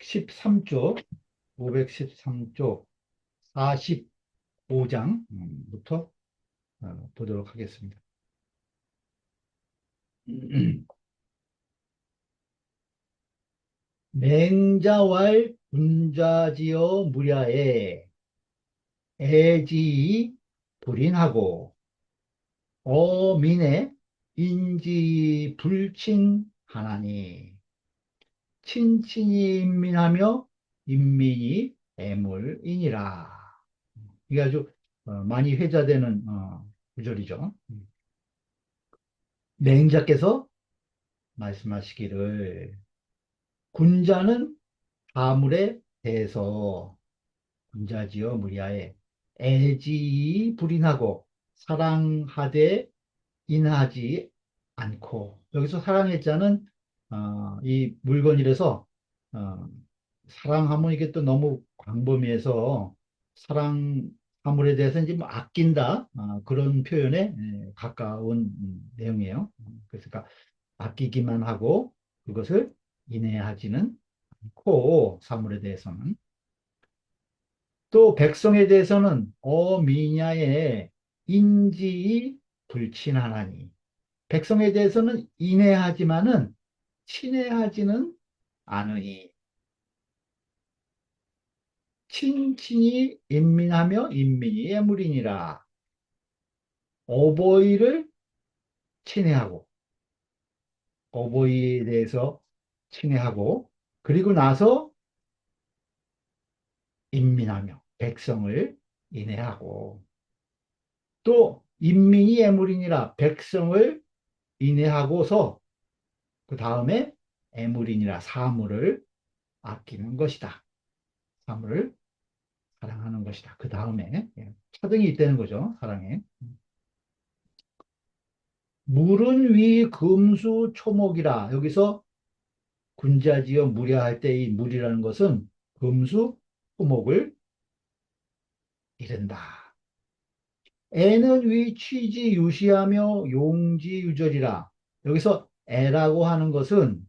513쪽, 513쪽 45장부터 보도록 하겠습니다. 맹자왈 군자지어 무야에 애지 불인하고 어민의 인지 불친하나니 친친이 인민하며 인민이 애물이니라. 이게 아주 많이 회자되는 구절이죠. 맹자께서 말씀하시기를 군자는 가물에 대해서 군자지어 무리하에 애지 불인하고 사랑하되 인하지 않고, 여기서 사랑의 자는 이 물건이라서 어, 사랑하면 이게 또 너무 광범위해서 사랑함에 대해서 이제 뭐 아낀다, 그런 표현에 가까운 내용이에요. 그러니까 아끼기만 하고 그것을 인내하지는 않고, 사물에 대해서는. 또 백성에 대해서는 어미냐에 인지 불친하나니, 백성에 대해서는 인애하지만은 친애하지는 않으니 친친이 인민하며 인민이 애물이니라. 어버이를 친애하고, 어버이에 대해서 친애하고, 그리고 나서 인민하며 백성을 인애하고, 또 인민이 애물이니라, 백성을 인애하고서 그 다음에 애물이니라, 사물을 아끼는 것이다. 사물을 사랑하는 것이다. 그 다음에 차등이 있다는 거죠. 사랑에. 물은 위 금수 초목이라. 여기서 군자지어 무랴할 때 이 물이라는 것은 금수 초목을 이른다. 애는 위 취지 유시하며 용지 유절이라. 여기서 애라고 하는 것은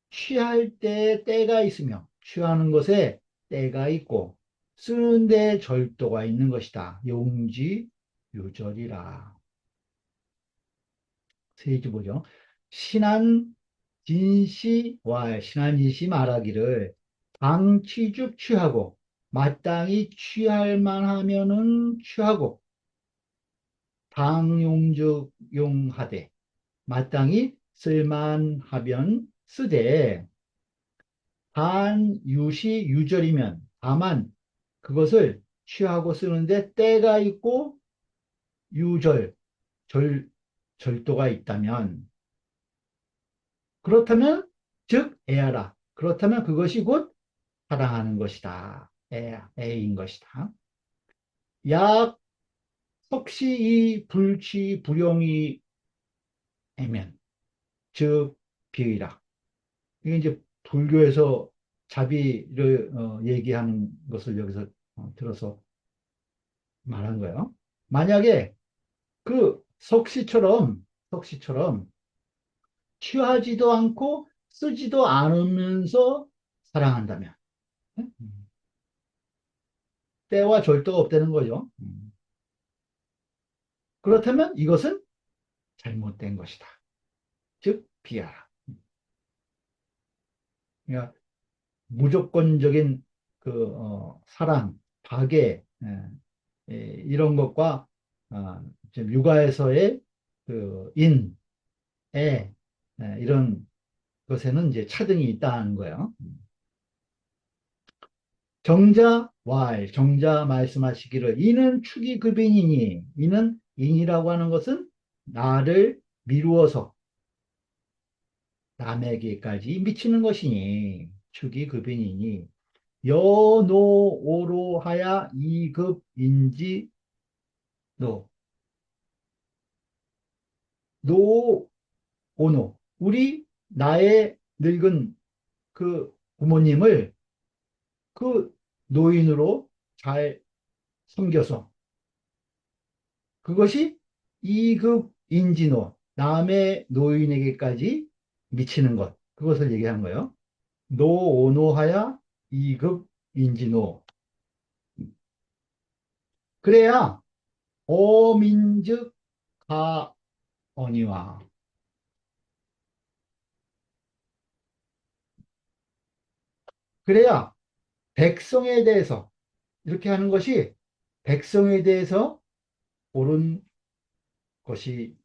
취할 때 때가 있으며, 취하는 것에 때가 있고 쓰는데 절도가 있는 것이다. 용지 유절이라. 세지 보죠. 신한 진시와 신한 진시 말하기를 당취죽 취하고 마땅히 취할 만하면은 취하고 당용즉 용하되 마땅히 쓸만하면 쓰되, 단 유시 유절이면, 다만 그것을 취하고 쓰는데 때가 있고 유절 절 절도가 있다면, 그렇다면 즉 애하라. 그렇다면 그것이 곧 사랑하는 것이다. 애인 것이다. 약 혹시 이 불치 불용이 애면 즉 비의라. 이게 이제 불교에서 자비를 얘기하는 것을 여기서 들어서 말한 거예요. 만약에 그 석시처럼 취하지도 않고 쓰지도 않으면서 사랑한다면, 때와 절도가 없다는 거죠. 그렇다면 이것은 잘못된 것이다. 즉 비하라. 그러니까 무조건적인 그 사랑, 박애, 이런 것과 지금 육아에서의 그 인, 애, 이런 것에는 이제 차등이 있다는 거예요. 정자 말씀하시기를 이는 축이급인이니, 이는 인이라고 하는 것은 나를 미루어서 남에게까지 미치는 것이니 축이급인이니 여노오로 하야 이급인지 노 노오노, 우리 나의 늙은 그 부모님을 그 노인으로 잘 섬겨서 그것이 이급인지노, 남의 노인에게까지 미치는 것, 그것을 얘기한 거예요. 노오노하야 이급 인지노. 그래야 어민즉 가언이와. 그래야 백성에 대해서 이렇게 하는 것이 백성에 대해서 옳은 것이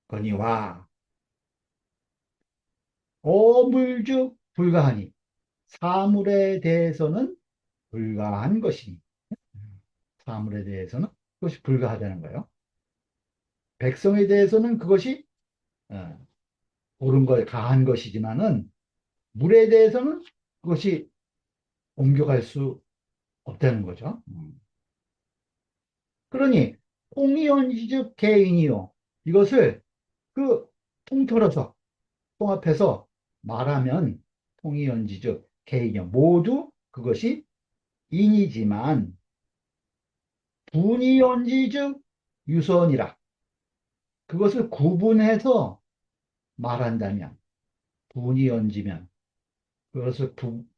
거니와 어물즉 불가하니 사물에 대해서는 불가한 것이니 사물에 대해서는 그것이 불가하다는 거예요. 백성에 대해서는 그것이 어, 옳은 것, 가한 것이지만은 물에 대해서는 그것이 옮겨갈 수 없다는 거죠. 그러니 홍의원시적 개인이요. 이것을 그 통틀어서 통합해서 말하면 통의연지적 개인이요. 모두 그것이 인이지만 분이연지적 유선이라. 그것을 구분해서 말한다면 분이연지면 그것을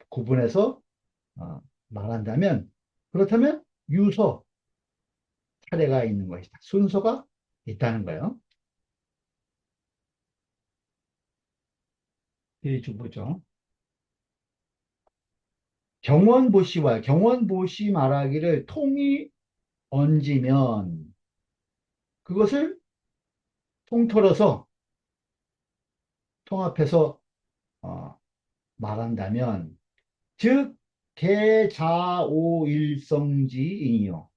구분해서 어, 말한다면 그렇다면 유서 차례가 있는 것이다. 순서가 있다는 거예요. 이좀 보죠. 경원보시와 경원보시 말하기를 통이 얹으면 그것을 통틀어서 통합해서 어, 말한다면 즉 개자오일성지이니요.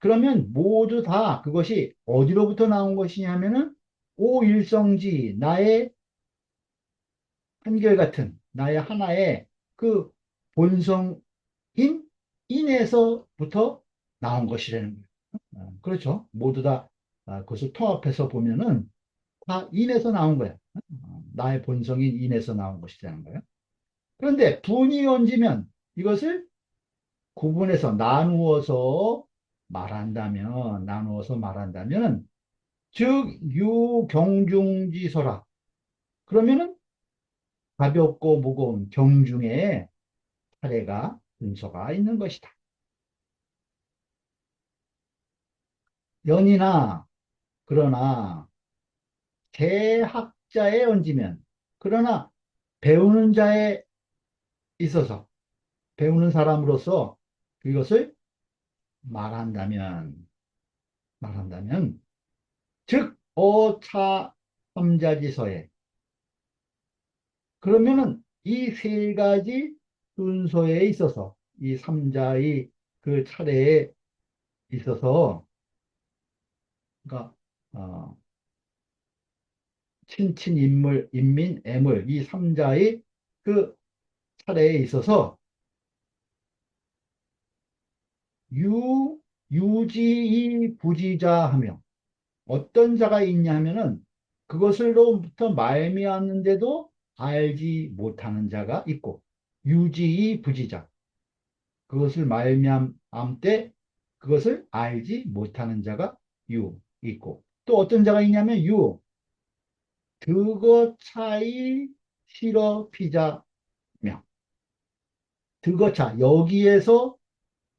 그러면 모두 다 그것이 어디로부터 나온 것이냐면은 오일성지 나의 한결같은 나의 하나의 그 본성인 인에서부터 나온 것이라는 거예요. 그렇죠. 모두 다 그것을 통합해서 보면은 다 인에서 나온 거야. 나의 본성인 인에서 나온 것이라는 거예요. 그런데 분이 얹으면 이것을 구분해서 나누어서 말한다면 즉 유경중지서라. 그러면은 가볍고 무거운 경중에 사례가 순서가 있는 것이다. 연이나 그러나 대학자에 얹으면 그러나 배우는 자에 있어서 배우는 사람으로서 이것을 말한다면 말한다면 즉 어차 삼자지서에 그러면은 이 세 가지 순서에 있어서 이 삼자의 그 차례에 있어서 그러니까 어, 친친 인물 인민 애물 이 삼자의 그 차례에 있어서 유 유지이 부지자 하며 어떤 자가 있냐 하면은 그것으로부터 말미암는데도 알지 못하는 자가 있고 유지이 부지자 그것을 말미암 때 그것을 알지 못하는 자가 유 있고 또 어떤 자가 있냐면 유 득어 차이 실어 피자며 득어 차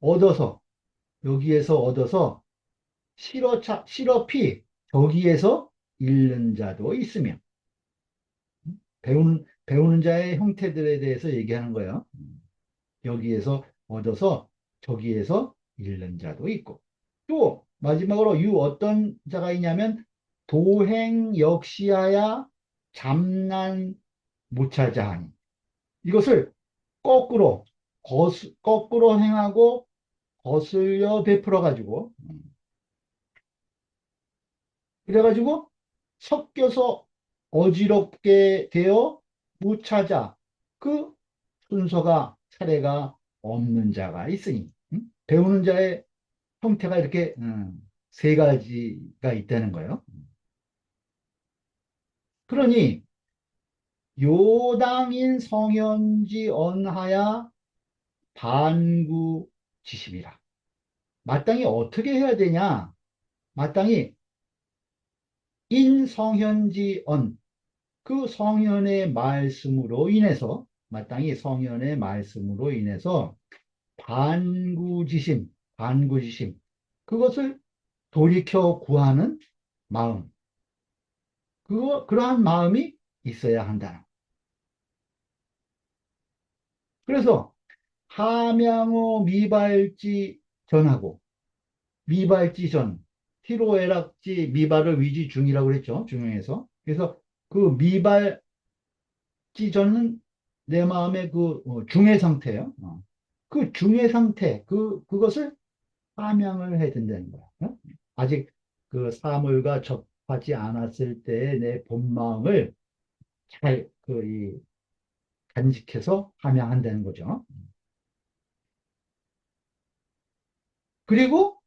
얻어서 여기에서 얻어서 실어 차 실어 피 저기에서 잃는 자도 있으며 배우는 자의 형태들에 대해서 얘기하는 거예요. 여기에서 얻어서 저기에서 잃는 자도 있고 또 마지막으로 유 어떤 자가 있냐면 도행 역시하야 잠난 무차자하니 이것을 거꾸로 거꾸로 행하고 거슬려 베풀어 가지고 그래가지고 섞여서 어지럽게 되어 무차자 그 순서가 차례가 없는 자가 있으니 배우는 자의 형태가 이렇게 세 가지가 있다는 거예요. 그러니 요당인 성현지 언하야 반구지심이라. 마땅히 어떻게 해야 되냐? 마땅히 인성현지 언, 그 성현의 말씀으로 인해서 마땅히 성현의 말씀으로 인해서 반구지심, 그것을 돌이켜 구하는 마음, 그러한 마음이 있어야 한다. 그래서 함양어 미발지 전하고, 미발지 전, 희로애락지 미발을 위지 중이라고 그랬죠. 중용에서. 그래서 그 미발지 전은 내 마음의 그 중의 상태예요. 그 중의 상태, 그것을 함양을 해야 된다는 거야. 아직 그 사물과 접하지 않았을 때의 내 본마음을 잘, 간직해서 함양한다는 거죠. 그리고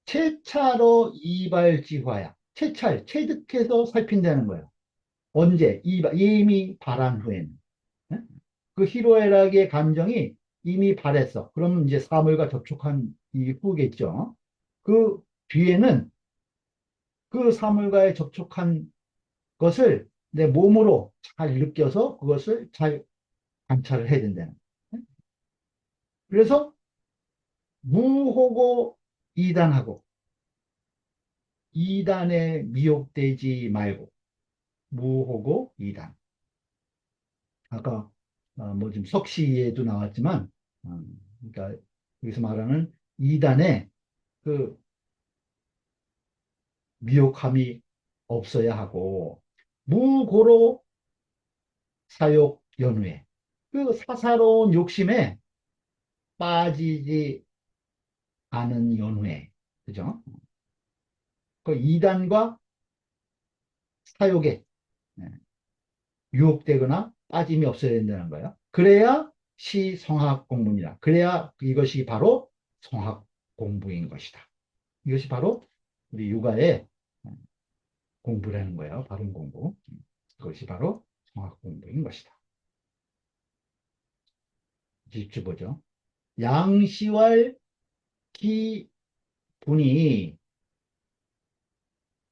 채차로 이발지화야. 체득해서 살핀다는 거예요. 언제? 이미 발한 후에는. 예? 그 희로애락의 감정이 이미 발했어. 그러면 이제 사물과 접촉한 이후겠죠. 그 뒤에는 그 사물과의 접촉한 것을 내 몸으로 잘 느껴서 그것을 잘 관찰을 해야 된다는 거예요. 그래서 무호고 이단하고 이단에 미혹되지 말고 무호고 이단. 아까 뭐 지금 석시에도 나왔지만 그러니까 여기서 말하는 이단에 그 미혹함이 없어야 하고 무고로 사욕 연후에 그 사사로운 욕심에 빠지지 않은 연후에 그죠? 그 이단과 사욕에 예, 유혹되거나 빠짐이 없어야 된다는 거예요. 그래야 시 성학 공부니라. 그래야 이것이 바로 성학 공부인 것이다. 이것이 바로 우리 육아의 공부라는 거예요. 바른 공부. 그것이 바로 성학 공부인 것이다. 집주 보죠. 양시왈 기분이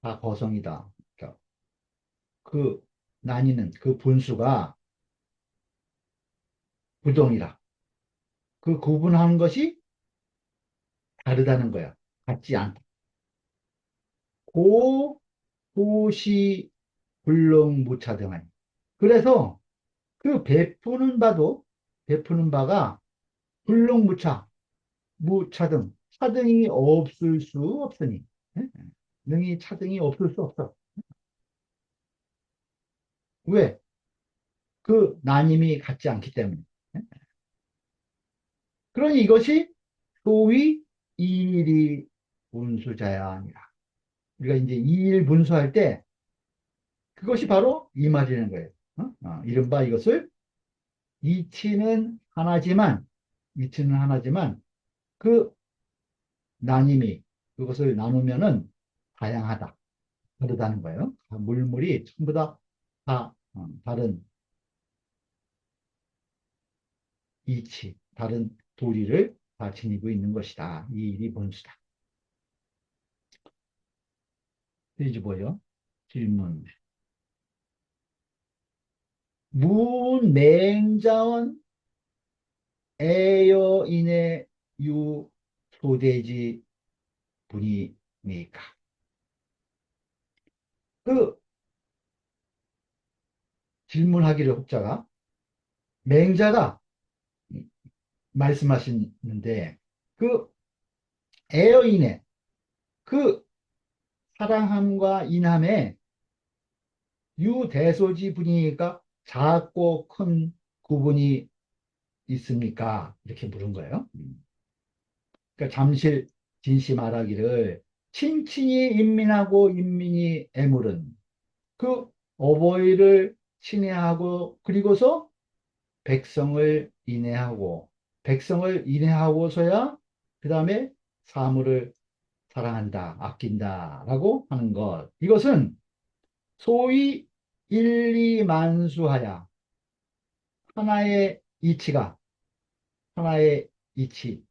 다 거성이다. 그러니까 그 나뉘는 그 분수가 부동이라. 그 구분하는 것이 다르다는 거야. 같지 않다. 고, 도시, 불능무차등하니. 그래서 그 베푸는 바가 불능무차, 무차등, 차등이 없을 수 없으니. 예? 능이 차등이 없을 수 없어. 왜? 그 나님이 같지 않기 때문에. 예? 그러니 이것이 소위 이일이 분수자야 아니라. 우리가 이제 이일 분수할 때 그것이 바로 이 말이라는 거예요. 이른바 이것을 이치는 하나지만, 이치는 하나지만 그 나님이 그것을 나누면은 다양하다. 다르다는 거예요. 물물이 전부 다 다른 이치, 다른 도리를 다 지니고 있는 것이다. 이 일이 본수다. 페이지 보여. 질문. 문맹자원 애여인의 유 소대지 분이니까. 그 질문하기를 혹자가 맹자가 말씀하시는데 그 애여인의 그 사랑함과 인함에 유대소지 분이니까 작고 큰 구분이 있습니까? 이렇게 물은 거예요. 그러니까 잠실 진시 말하기를 친친이 인민하고 인민이 애물은 그 어버이를 친애하고 그리고서 백성을 인애하고 백성을 인애하고서야 그 다음에 사물을 사랑한다, 아낀다라고 하는 것. 이것은 소위 일리만수하야 하나의 이치가 하나의 이치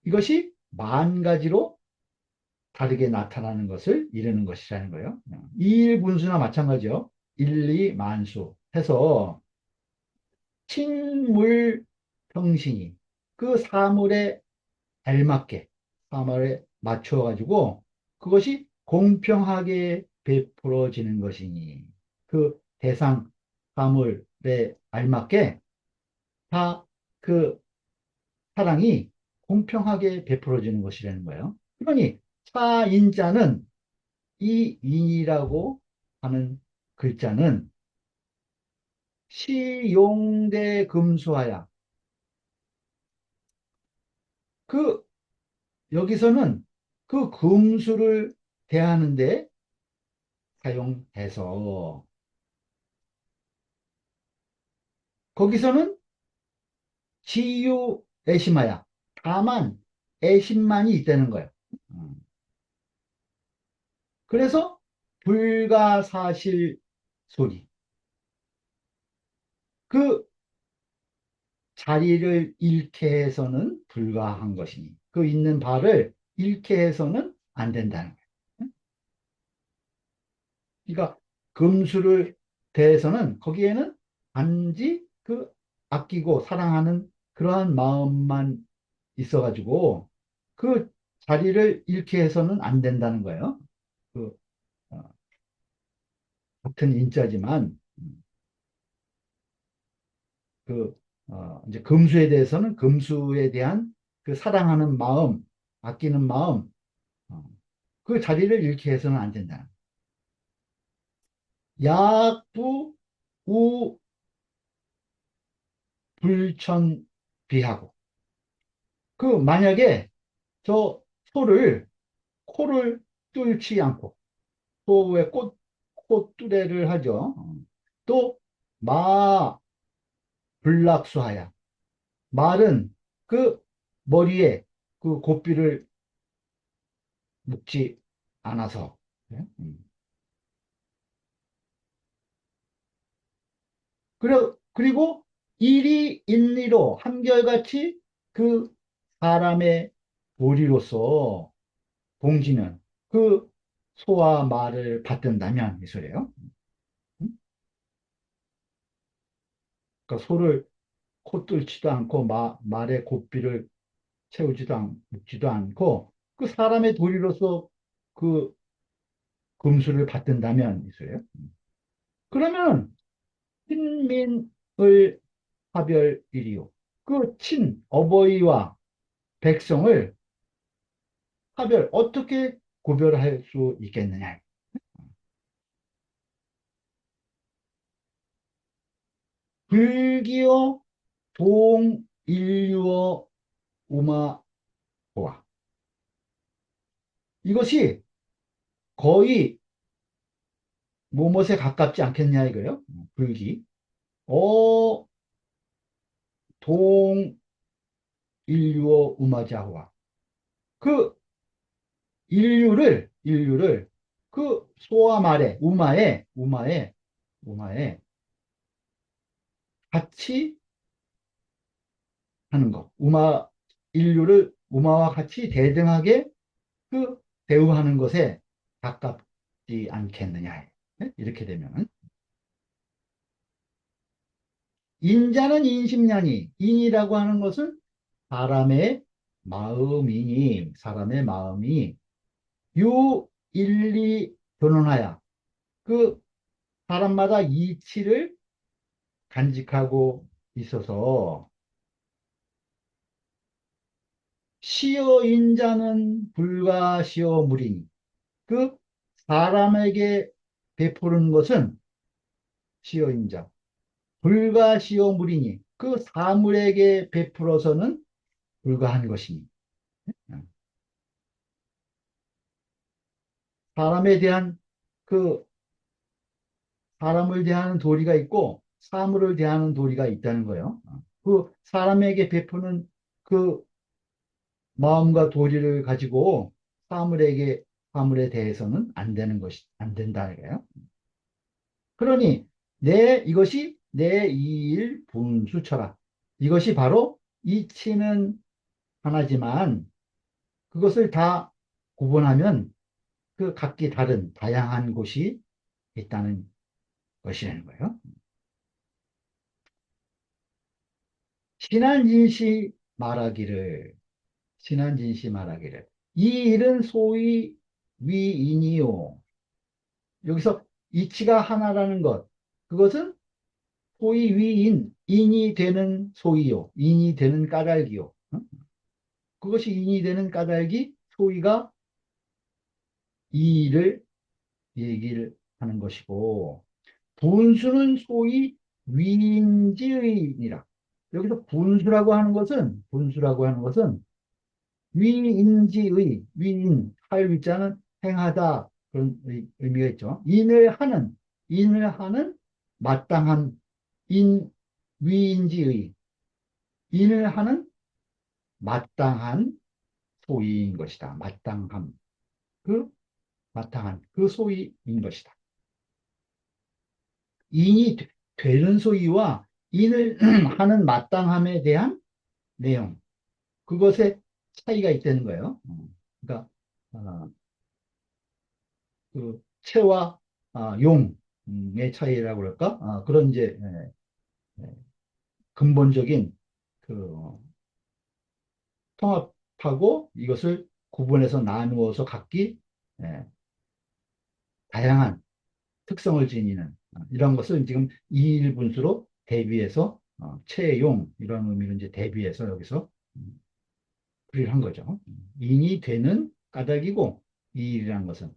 이것이 만 가지로 다르게 나타나는 것을 이르는 것이라는 거예요. 이일분수나 마찬가지요. 일리만수 해서 식물 평신이 그 사물에 알맞게 사물에 맞춰 가지고 그것이 공평하게 베풀어지는 것이니 그 대상 사물에 알맞게 다 그 사랑이 공평하게 베풀어지는 것이라는 거예요. 그러니 차인자는 이 인이라고 하는 글자는 시용대 금수하야. 그 여기서는 그 금수를 대하는데 사용해서 거기서는 지유 애심하야. 다만 애심만이 있다는 거예요. 음. 그래서 불가사실 소리. 그 자리를 잃게 해서는 불가한 것이니 그 있는 바를 잃게 해서는 안 된다는 거예요. 그러니까 금수를 대해서는 거기에는 단지 그 아끼고 사랑하는 그러한 마음만 있어가지고 그 자리를 잃게 해서는 안 된다는 거예요. 그 어, 같은 인자지만 그 이제 금수에 대해서는 금수에 대한 그 사랑하는 마음, 아끼는 마음, 어, 그 자리를 잃게 해서는 안 된다. 약부 우 불천비하고 그 만약에 저 소를 코를 뚫지 않고 소의 콧뚜레를 하죠. 또 마 불락수하야 말은 그 머리에 그 고삐를 묶지 않아서 예? 그리고 일이 인리로 한결같이 그 사람의 도리로서 봉지는 그 소와 말을 받든다면 이 소리예요. 음? 그러니까 소를 코 뚫지도 않고 말의 고삐를 묶지도 않고 그 사람의 도리로서 그 금수를 받든다면 이 소리예요. 그러면 친민을 하별이리요. 그 어버이와 백성을 어떻게 구별할 수 있겠느냐. 불기요 동인류어 우마호와. 이것이 거의 뭐뭇에 가깝지 않겠냐 이거예요. 불기. 어, 동인류어 우마자호와. 그 인류를 그 소와 말에, 우마에 같이 하는 거. 인류를 우마와 같이 대등하게 그 대우하는 것에 가깝지 않겠느냐. 네? 이렇게 되면 인자는 인심량이 인이라고 하는 것은 사람의 마음이 유일리 변론하여 그 사람마다 이치를 간직하고 있어서 시어 인자는 불가시어 무리니 그 사람에게 베푸는 것은 시어 인자 불가시어 무리니 그 사물에게 베풀어서는 불가한 것이니 사람에 대한 그 사람을 대하는 도리가 있고 사물을 대하는 도리가 있다는 거예요. 그 사람에게 베푸는 그 마음과 도리를 가지고 사물에 대해서는 안 되는 안 된다 이거예요. 그러니 이것이 내 이일 분수처라. 이것이 바로 이치는 하나지만 그것을 다 구분하면 그 각기 다른 다양한 곳이 있다는 것이라는 거예요. 신한진시 말하기를, 신한진시 말하기를, 이 일은 소위 위인이요. 여기서 이치가 하나라는 것, 그것은 소위 위인, 인이 되는 소위요. 인이 되는 까닭이요. 어? 그것이 인이 되는 까닭이 소위가 이 일을 얘기를 하는 것이고, 분수는 소위 위인지의니라. 여기서 분수라고 하는 것은 위인지의, 위인, 할 위자는 행하다. 그런 의미가 있죠. 인을 하는 마땅한 위인지의, 인을 하는 마땅한 소위인 것이다. 그, 마땅한 그 소위인 것이다. 인이 되는 소위와 인을 하는 마땅함에 대한 내용, 그것에 차이가 있다는 거예요. 그러니까, 어, 그, 채와 용의 차이라고 그럴까? 그런 이제, 예, 근본적인 그 통합하고 이것을 구분해서 나누어서 각기 예, 다양한 특성을 지니는 이런 것을 지금 이일분수로 대비해서 채용 이런 의미로 이제 대비해서 여기서 풀이를 한 거죠. 인이 되는 까닭이고 이일이라는 것은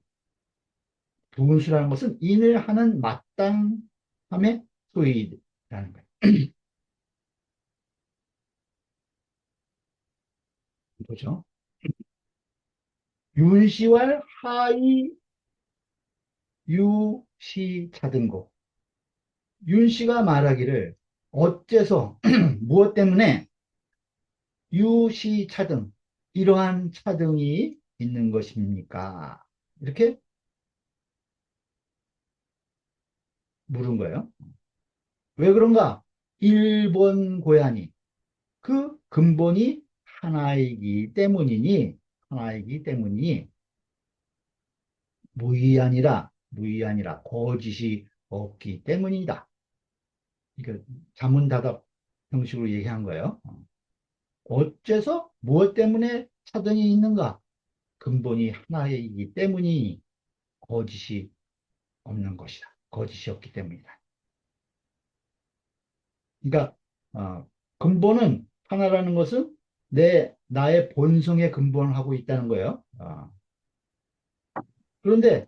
부분수라는 것은 인을 하는 마땅함의 소위라는 거예요. 보죠. 윤시왈 하이 유시 차등고. 윤씨가 말하기를 어째서 무엇 때문에 유시 차등 이러한 차등이 있는 것입니까? 이렇게 물은 거예요. 왜 그런가? 일본 고양이 그 근본이 하나이기 때문이니 무의아니라 거짓이 없기 때문이다. 이거 자문다답 형식으로 얘기한 거예요. 어째서 무엇 때문에 차등이 있는가? 근본이 하나이기 때문이 거짓이 없는 것이다. 거짓이 없기 때문이다. 그러니까 근본은 하나라는 것은 나의 본성의 근본을 하고 있다는 거예요. 그런데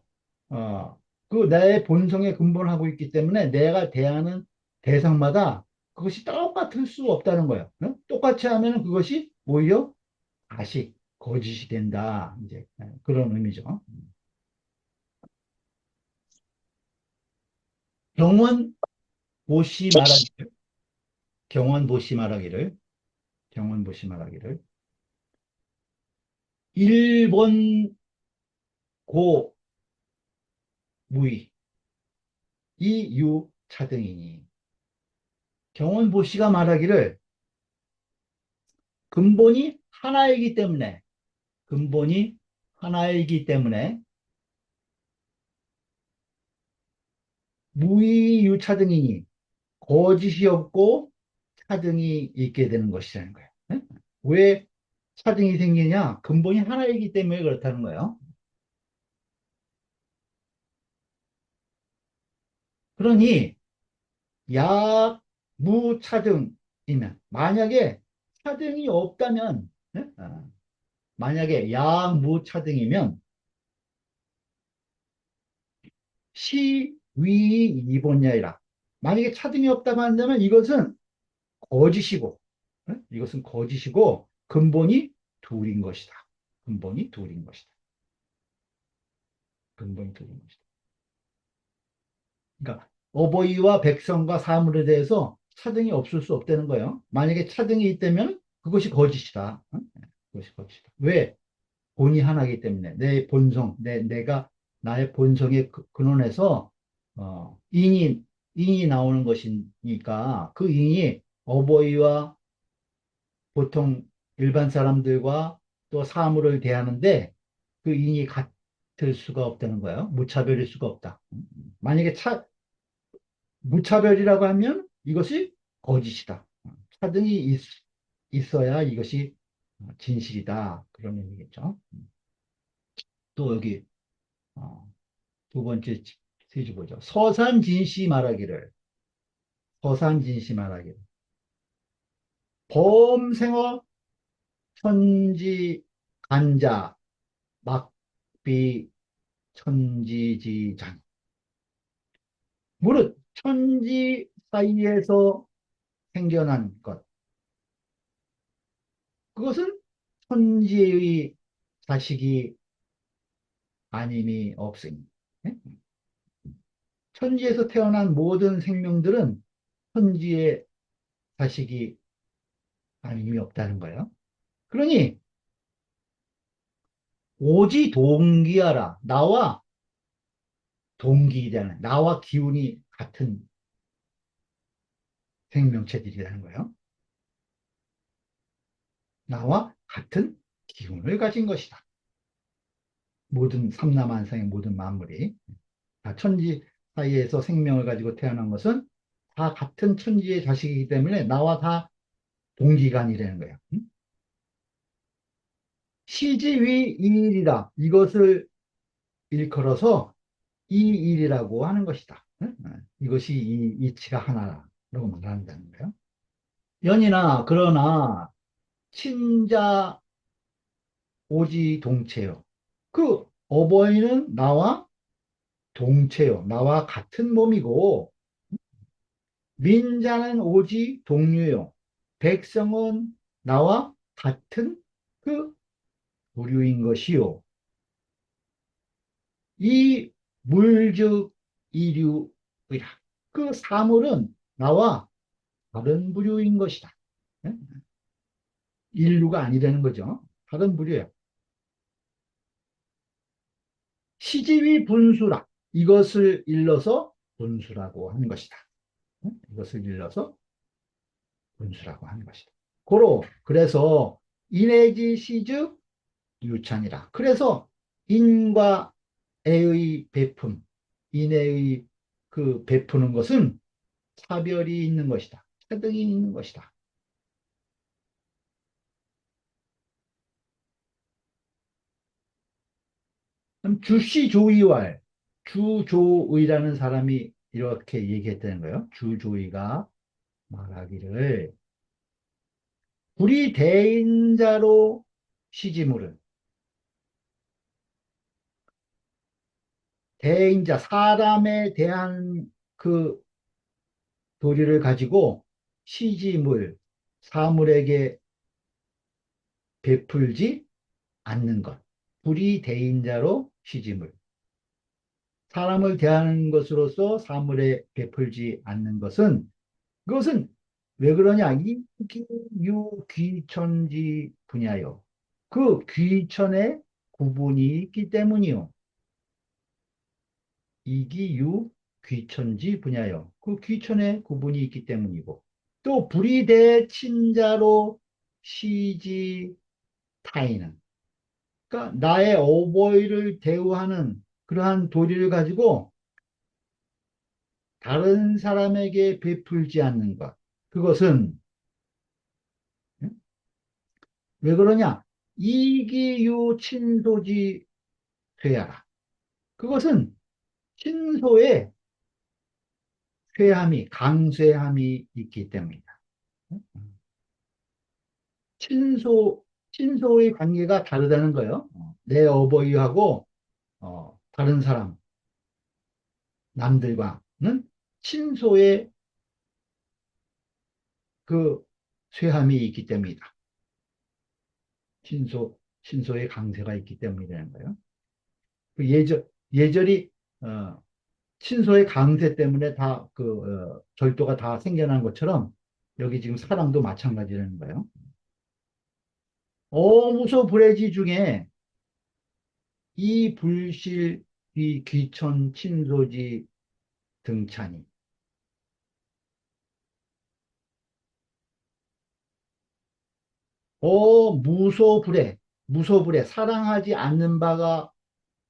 그 나의 본성의 근본을 하고 있기 때문에 내가 대하는 대상마다 그것이 똑같을 수 없다는 거예요. 응? 똑같이 하면 그것이 오히려 다시 거짓이 된다. 이제 그런 의미죠. 경원 모시 말하기를, 경원 모시 말하기를, 경원 모시 말하기를, 일본 고 무의 이유 차등이니. 경원 모시가 말하기를 근본이 하나이기 때문에, 근본이 하나이기 때문에 무의유 차등이니 거짓이 없고 차등이 있게 되는 것이라는 거예요. 네? 왜 차등이 생기냐? 근본이 하나이기 때문에 그렇다는 거예요. 그러니 약무차등이면 만약에 차등이 없다면 네? 만약에 약무차등이면 시위이본냐이라 만약에 차등이 없다고 한다면 거짓이고 이것은 거짓이고 근본이 둘인 것이다. 근본이 둘인 것이다. 근본이 둘인 것이다. 그러니까 어버이와 백성과 사물에 대해서 차등이 없을 수 없다는 거예요. 만약에 차등이 있다면 그것이 거짓이다. 그것이 거짓이다. 왜? 본이 하나이기 때문에 내 본성, 내가 나의 본성의 근원에서 인이 나오는 것이니까 그 인이 어버이와 보통 일반 사람들과 또 사물을 대하는데 그 인이 같을 수가 없다는 거예요. 무차별일 수가 없다. 만약에 무차별이라고 하면 이것이 거짓이다. 차등이 있어야 이것이 진실이다. 그런 의미겠죠. 또 여기 어, 두 번째 세주 보죠. 서산진시 말하기를, 서산진시 말하기를, 범생어 천지 간자 막비 천지지장. 무릇 천지 사이에서 생겨난 것, 그것은 천지의 자식이 아님이 없으니. 예? 천지에서 태어난 모든 생명들은 천지의 자식이 아님이 없다는 거예요. 그러니 오지 동기하라. 나와 동기이라는, 나와 기운이 같은 생명체들이라는 거예요. 나와 같은 기운을 가진 것이다. 모든 삼라만상의 모든 만물이 다 천지 사이에서 생명을 가지고 태어난 것은 다 같은 천지의 자식이기 때문에 나와 다 동기간이라는 거예요. 시지위 이일이다. 이것을 일컬어서 이일이라고 하는 것이다. 이것이 이 이치가 하나라고 말한다는 거예요. 연이나 그러나 친자 오지 동체요. 그 어버이는 나와 동체요. 나와 같은 몸이고, 민자는 오지 동류요. 백성은 나와 같은 그 부류인 것이요. 이 물즉 이류이라. 그 사물은 나와 다른 부류인 것이다. 예? 인류가 아니라는 거죠. 다른 부류예요. 시집이 분수라. 이것을 일러서 분수라고 하는 것이다. 이것을 일러서 분수라고 하는 것이다. 고로 그래서 인해지 시즉 유찬이라. 그래서 인과 애의 베품, 인애의 그 베푸는 것은 차별이 있는 것이다. 차등이 있는 것이다. 그럼 주시조이왈, 주조의라는 사람이 이렇게 얘기했다는 거예요. 주조의가 말하기를 우리 대인자로 시지물은, 대인자 사람에 대한 그 도리를 가지고 시지물 사물에게 베풀지 않는 것. 불이 대인자로 시지물, 사람을 대하는 것으로서 사물에 베풀지 않는 것은, 그것은 왜 그러냐? 이기유 귀천지 분야요. 그 귀천의 구분이 있기 때문이요. 이기유 귀천지 분야요. 그 귀천의 구분이 있기 때문이고, 또 불이대 친자로 시지 타인은, 그러니까 나의 어버이를 대우하는 그러한 도리를 가지고 다른 사람에게 베풀지 않는 것. 그것은 왜 그러냐? 이기유 친소지 쇠하라. 그것은 친소의 쇠함이, 강쇠함이 있기 때문이다. 친소, 친소의 관계가 다르다는 거예요. 내 어버이하고 다른 사람, 남들과는 친소의 그 쇠함이 있기 때문이다. 친소의 강세가 있기 때문이라는 거예요. 그 예절이, 친소의 강세 때문에 다 절도가 다 생겨난 것처럼 여기 지금 사랑도 마찬가지라는 거예요. 어무소 불해지 중에 이 불실 이 귀천 친소지 등찬이, 무소불해, 무소불해, 사랑하지 않는 바가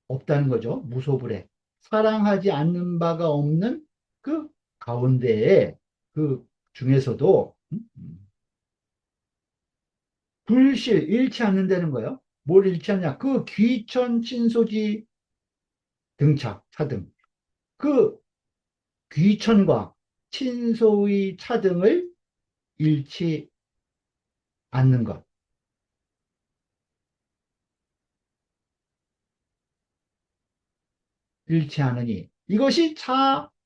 없다는 거죠. 무소불해, 사랑하지 않는 바가 없는 그 가운데에 그 중에서도 불실, 잃지 않는다는 거예요. 뭘 잃지 않냐? 그 귀천 친소지 등차, 차등. 그 귀천과 친소의 차등을 잃지 않는 것. 잃지 않으니. 이것이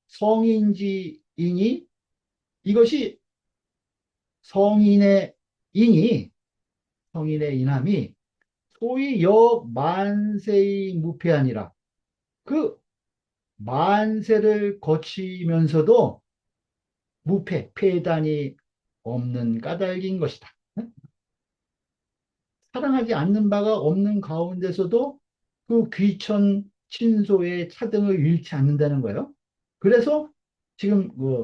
차성인지이니, 이것이 성인의 인이, 성인의 인함이 소위 역만세의 무패하니라. 그 만세를 거치면서도 무패, 폐단이 없는 까닭인 것이다. 사랑하지 않는 바가 없는 가운데서도 그 귀천 친소의 차등을 잃지 않는다는 거예요. 그래서 지금 그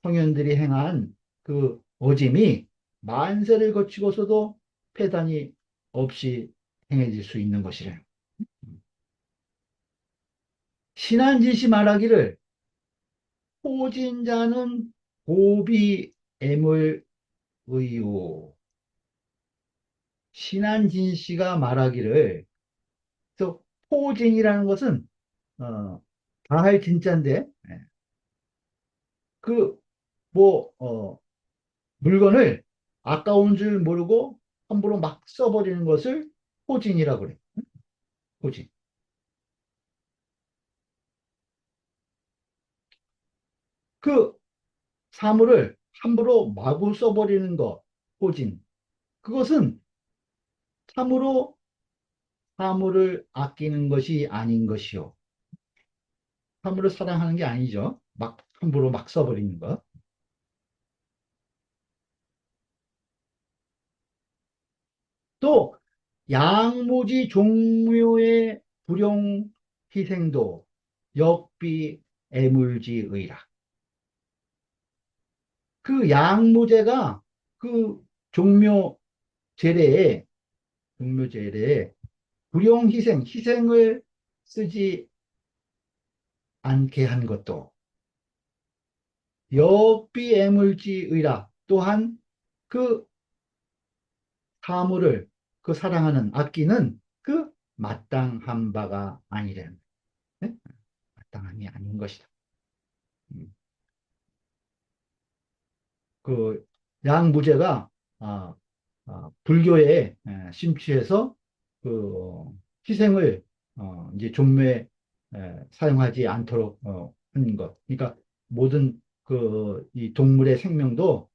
성현들이 행한 그 어짐이 만세를 거치고서도 폐단이 없이 행해질 수 있는 것이래요. 신한진시 말하기를 포진자는 고비 애물 의우. 신한진씨가 말하기를, 또 포진이라는 것은 다할 진짜인데, 그 뭐 물건을 아까운 줄 모르고 함부로 막 써버리는 것을 포진이라고 그래. 포진. 그 사물을 함부로 마구 써버리는 것, 포진. 그것은 참으로 사물을 아끼는 것이 아닌 것이요. 사물을 사랑하는 게 아니죠. 막 함부로 막 써버리는 것. 또 양무지 종묘의 불용 희생도 역비 애물지의라. 그 양무제가 그 종묘 제례에 종묘 제례에 불용 희생, 희생을 쓰지 않게 한 것도 역비 애물지의라. 또한 그 사물을, 그 사랑하는 아끼는 그 마땅한 바가 아니라는, 네? 마땅함이 아닌 것이다. 음. 그 양무제가 아, 불교에 심취해서 그 희생을 이제 종묘에 사용하지 않도록 하는 것. 그러니까 모든 그 이 동물의 생명도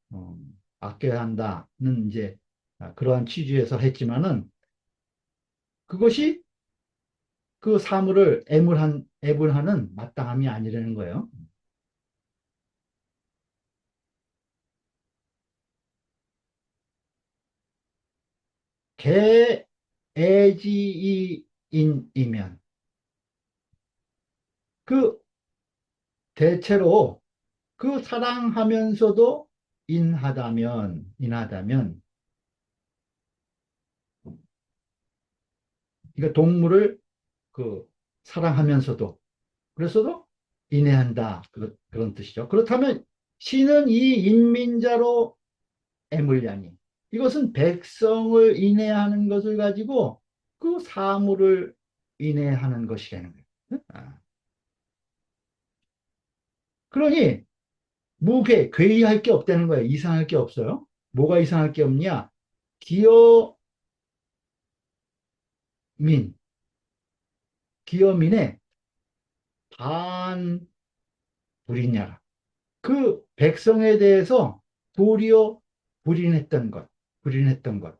아껴야 한다는 이제 그러한 취지에서 했지만은, 그것이 그 사물을 애물하는 마땅함이 아니라는 거예요. 개애지이인이면, 그 대체로 그 사랑하면서도 인하다면, 그러니까 동물을 그 사랑하면서도, 그래서도 인해한다. 그런 뜻이죠. 그렇다면 신은 이 인민자로 애물ля니. 이것은 백성을 인해하는 것을 가지고 그 사물을 인해하는 것이라는 거예요. 그러니 괴이할 게 없다는 거예요. 이상할 게 없어요. 뭐가 이상할 게 없냐? 기어민, 기어민의 반불이냐라. 그 백성에 대해서 도리어 불인했던 것, 불인했던 것,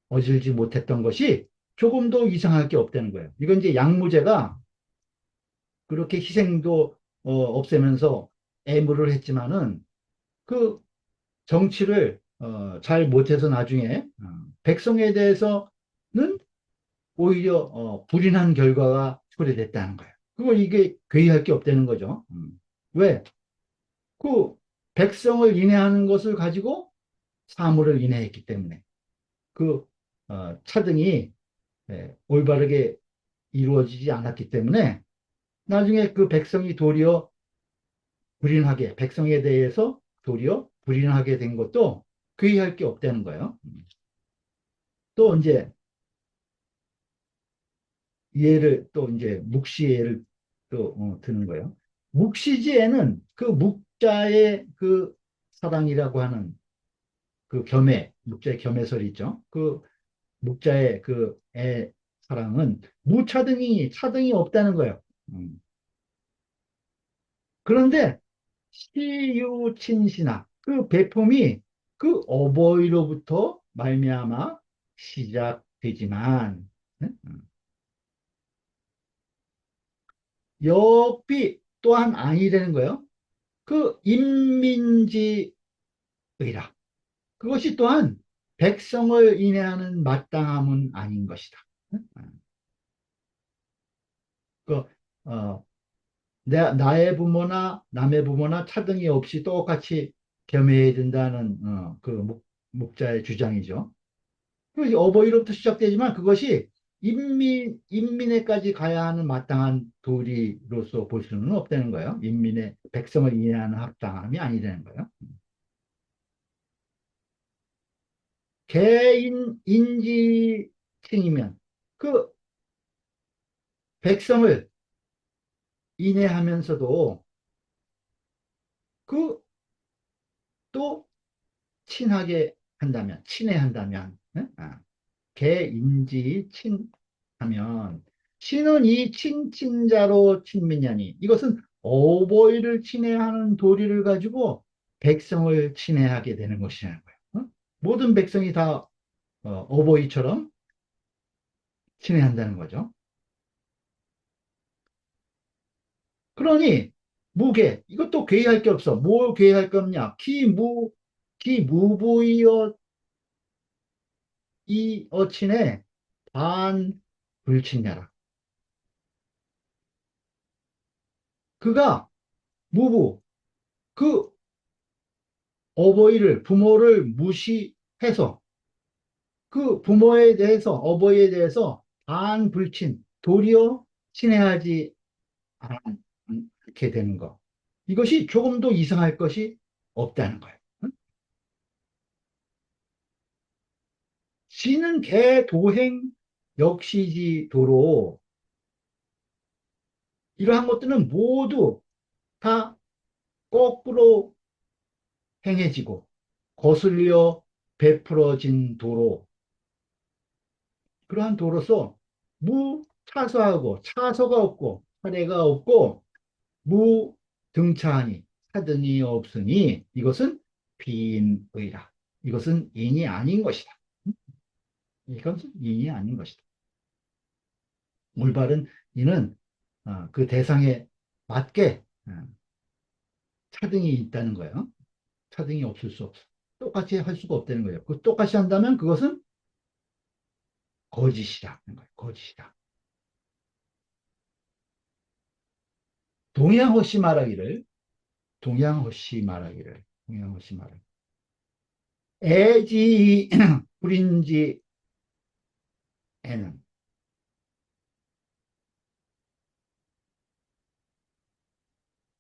어질지 못했던 것이 조금도 이상할 게 없다는 거예요. 이건 이제 양무제가 그렇게 희생도 없애면서 애무를 했지만은 그 정치를 잘 못해서 나중에 백성에 대해서는 오히려 불인한 결과가 초래됐다는 거예요. 그거 이게 괴이할 게 없다는 거죠. 왜? 그 백성을 인해하는 것을 가지고 사물을 인해했기 때문에 그 차등이 올바르게 이루어지지 않았기 때문에 나중에 그 백성이 도리어 백성에 대해서 도리어 불인하게 된 것도 괴이할 게 없다는 거예요. 또 이제 예를 또 이제 묵시 예를 또 드는 거예요. 묵시지에는 그 묵자의 그 사랑이라고 하는 그 겸해, 묵자의 겸해설이 있죠. 그 묵자의 그 애 사랑은 무차등이 차등이 없다는 거예요. 그런데 시유친시나 그 배품이 그 어버이로부터 말미암아 시작되지만 여비 또한 아니라는 거예요. 그 인민지의라 그것이 또한 백성을 인해하는 마땅함은 아닌 것이다. 그, 어, 나의 부모나 남의 부모나 차등이 없이 똑같이 겸해야 된다는 그 목자의 주장이죠. 그 어버이로부터 시작되지만 그것이 인민에까지 가야 하는 마땅한 도리로서 볼 수는 없다는 거예요. 인민의 백성을 이해하는 합당함이 아니라는 거예요. 개인 인지칭이면 그 백성을 인해하면서도 그 또 친하게 한다면 친애한다면 개인지 친하면 친은 이 친자로 친미냐니 이것은 어버이를 친애하는 도리를 가지고 백성을 친애하게 되는 것이라는 거예요. 모든 백성이 다 어버이처럼 친애한다는 거죠. 그러니 무계 이것도 괴이할 게 없어. 뭘 괴이할 게 없냐? 기무부이어 이 어친의 반불친냐라. 그가 무부 그 어버이를 부모를 무시해서 그 부모에 대해서 어버이에 대해서 반불친 도리어 친애하지 않게 되는 것 이것이 조금도 이상할 것이 없다는 거예요. 응? 시는 개도행 역시지도로 이러한 것들은 모두 다 거꾸로 행해지고 거슬려 베풀어진 도로 그러한 도로서 무차서하고 차서가 없고 차례가 없고 무등차하니 차등이 없으니 이것은 비인의라. 이것은 인이 아닌 것이다. 이것은 인이 아닌 것이다. 올바른 인은 그 대상에 맞게 차등이 있다는 거예요. 차등이 없을 수 없어. 똑같이 할 수가 없다는 거예요. 그 똑같이 한다면 그것은 거짓이다. 거짓이다. 동양호씨 말하기를, 동양호씨 말하기를. 애지 불인지에는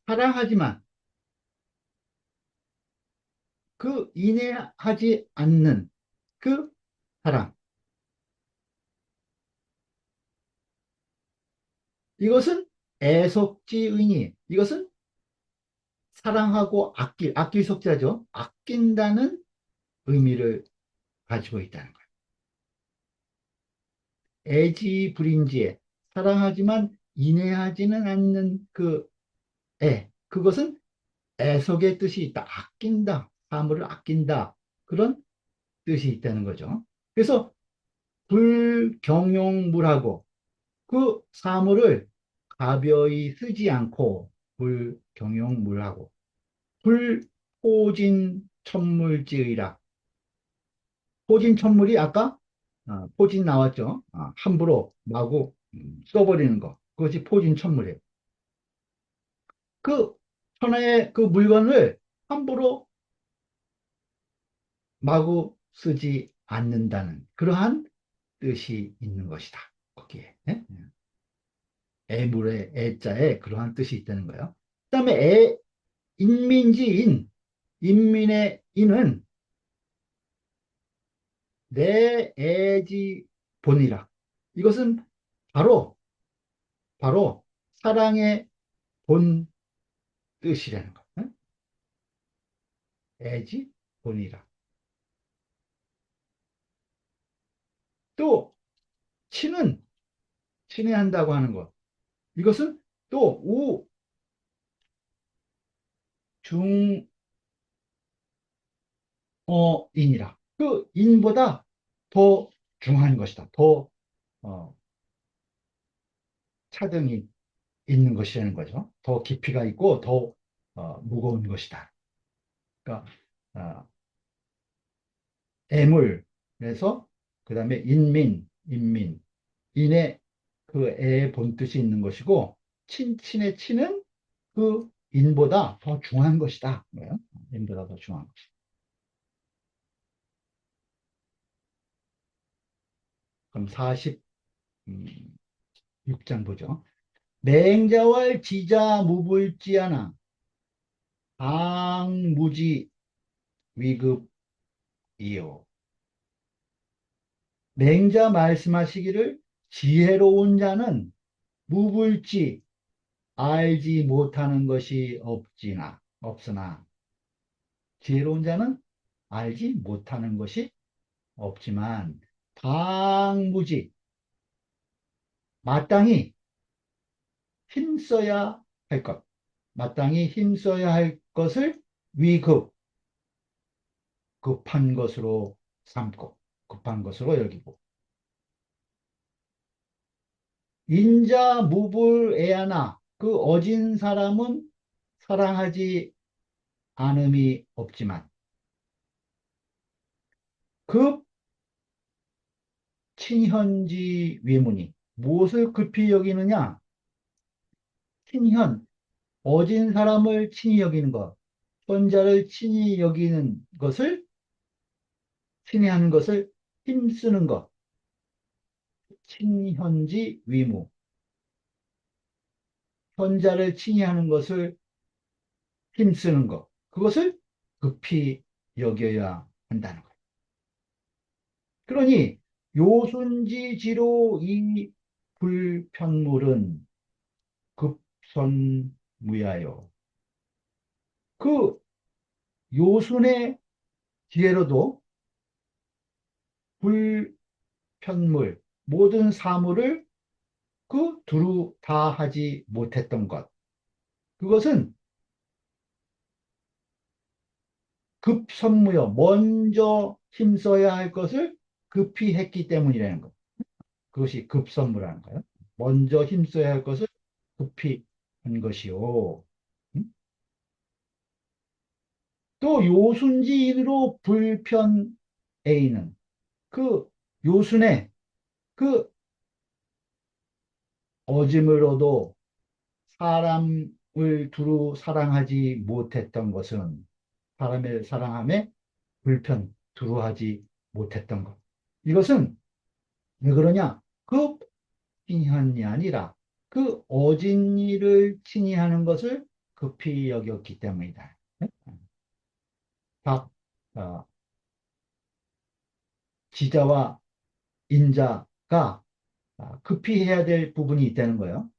사랑하지만 그 인해하지 않는 그 사랑. 이것은 애속지의니, 이것은 사랑하고 아낄 속자죠. 아낀다는 의미를 가지고 있다는 거예요. 애지불인지에 사랑하지만 인해하지는 않는 그 그것은 애속의 뜻이 있다. 아낀다. 사물을 아낀다. 그런 뜻이 있다는 거죠. 그래서 불경용물하고 그 사물을 가벼이 쓰지 않고 불경용물하고 불포진 천물지의라. 포진 천물이 아까 포진 나왔죠. 함부로 마구 써버리는 거. 그것이 포진 천물이에요. 그 천하의 그 물건을 함부로 마구 쓰지 않는다는 그러한 뜻이 있는 것이다. 거기에. 예? 애물의 애자에 그러한 뜻이 있다는 거예요. 그다음에 인민지인, 인민의 인은 내 애지 본이라. 이것은 바로, 바로 사랑의 본 뜻이라는 거. 응? 애지 본이라. 또, 친애한다고 하는 것. 이것은 또 우중어인이라. 그 인보다 더 중한 것이다. 더 어, 차등이 있는 것이라는 거죠. 더 깊이가 있고 더 무거운 것이다. 그러니까 어, 애물에서 그 다음에 인민, 인의 그 애의 본뜻이 있는 것이고 친친의 친은 그 인보다 더 중한 것이다. 뭐예요? 인보다 더 중한 것. 그럼 46장 보죠. 맹자왈 지자 무불지하나 방무지 위급이요. 맹자 말씀하시기를 지혜로운 자는 무불지 알지 못하는 것이 없으나 지혜로운 자는 알지 못하는 것이 없지만 방무지 마땅히 힘써야 할 것, 마땅히 힘써야 할 것을 위급 급한 것으로 삼고 급한 것으로 여기고 인자 무불애하나 그 어진 사람은 사랑하지 않음이 없지만 급 친현지 위문이 무엇을 급히 여기느냐? 친현, 어진 사람을 친히 여기는 것, 현자를 친히 여기는 것을, 친히 하는 것을 힘쓰는 것, 친현지 위무, 현자를 친히 하는 것을 힘쓰는 것, 그것을 급히 여겨야 한다는 것. 그러니 요순지지로 이 불편물은 급선무야요. 그 요순의 지혜로도 불편물, 모든 사물을 그 두루 다 하지 못했던 것. 그것은 급선무요. 먼저 힘써야 할 것을 급히 했기 때문이라는 것. 그것이 급선무라는 거예요. 먼저 힘써야 할 것을 급히 한 것이요. 음? 또 요순지인으로 불편 A는 그 요순의 그 어짐으로도 사람을 두루 사랑하지 못했던 것은 사람의 사랑함에 불편, 두루하지 못했던 것. 이것은 왜 그러냐? 그 칭찬이 아니라 그 어진 일을 칭의하는 것을 급히 여겼기 때문이다. 네? 각 지자와 인자가 급히 해야 될 부분이 있다는 거예요.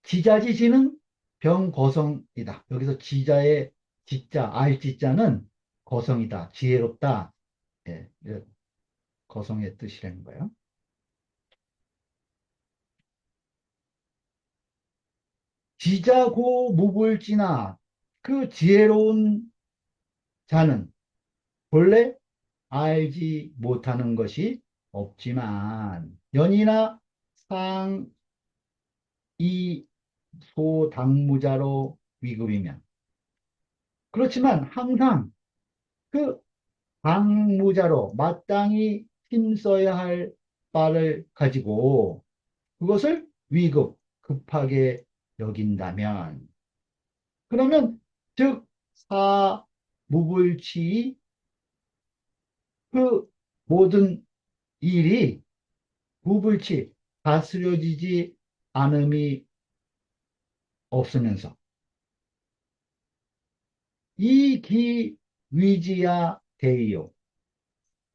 지자지지는 병거성이다. 여기서 지자의 지자, 알지자는 거성이다, 지혜롭다. 예, 예, 거성의 뜻이라는 거예요. 지자고 무불지나 그 지혜로운 자는 본래 알지 못하는 것이 없지만 연이나 상이 소당무자로 위급이면 그렇지만 항상 그 당무자로 마땅히 힘써야 할 바를 가지고 그것을 위급, 급하게 여긴다면 그러면 즉 사무불치 그 모든 일이 무불치 다스려지지 않음이 없으면서 위지야 대이요.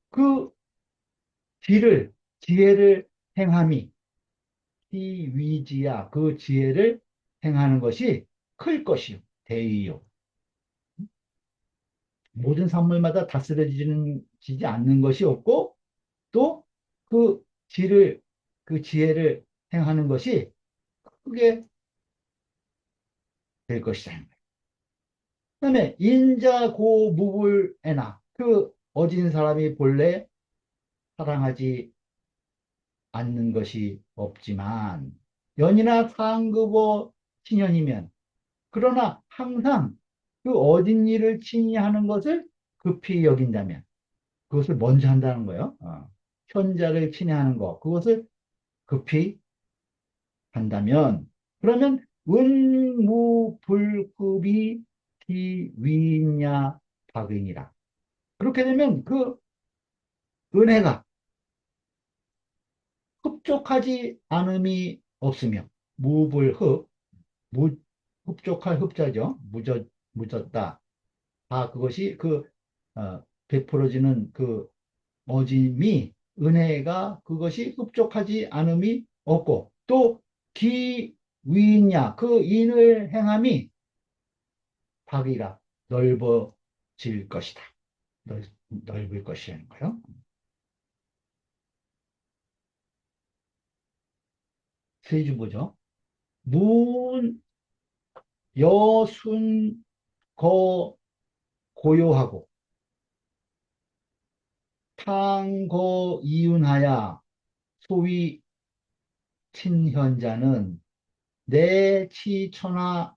그 지혜를 행함이, 이 위지야, 그 지혜를 행하는 것이 클 것이요. 대이요. 모든 산물마다 다스려지지 않는 것이 없고, 또 그 그 지혜를 행하는 것이 크게 될 것이다. 그다음에 인자고 무불에나, 그 어진 사람이 본래 사랑하지 않는 것이 없지만 연이나 상급어 친연이면, 그러나 항상 그 어진 일을 친히 하는 것을 급히 여긴다면, 그것을 먼저 한다는 거예요. 현자를 친히 하는 것, 그것을 급히 한다면, 그러면 은무불급이 비위냐 박이니라. 그렇게 되면 그 은혜가 흡족하지 않음이 없으며, 무불흡, 무, 흡족할 흡자죠. 묻었다. 그것이 베풀어지는 그 어짐이, 은혜가 그것이 흡족하지 않음이 없고, 또 기위냐, 그 인을 행함이 박이라 넓어질 것이다. 넓을 것이라는 거요. 세주 보죠. 문 여순 거 고요하고 탕거 이윤하야 소위 친현자는 내치천하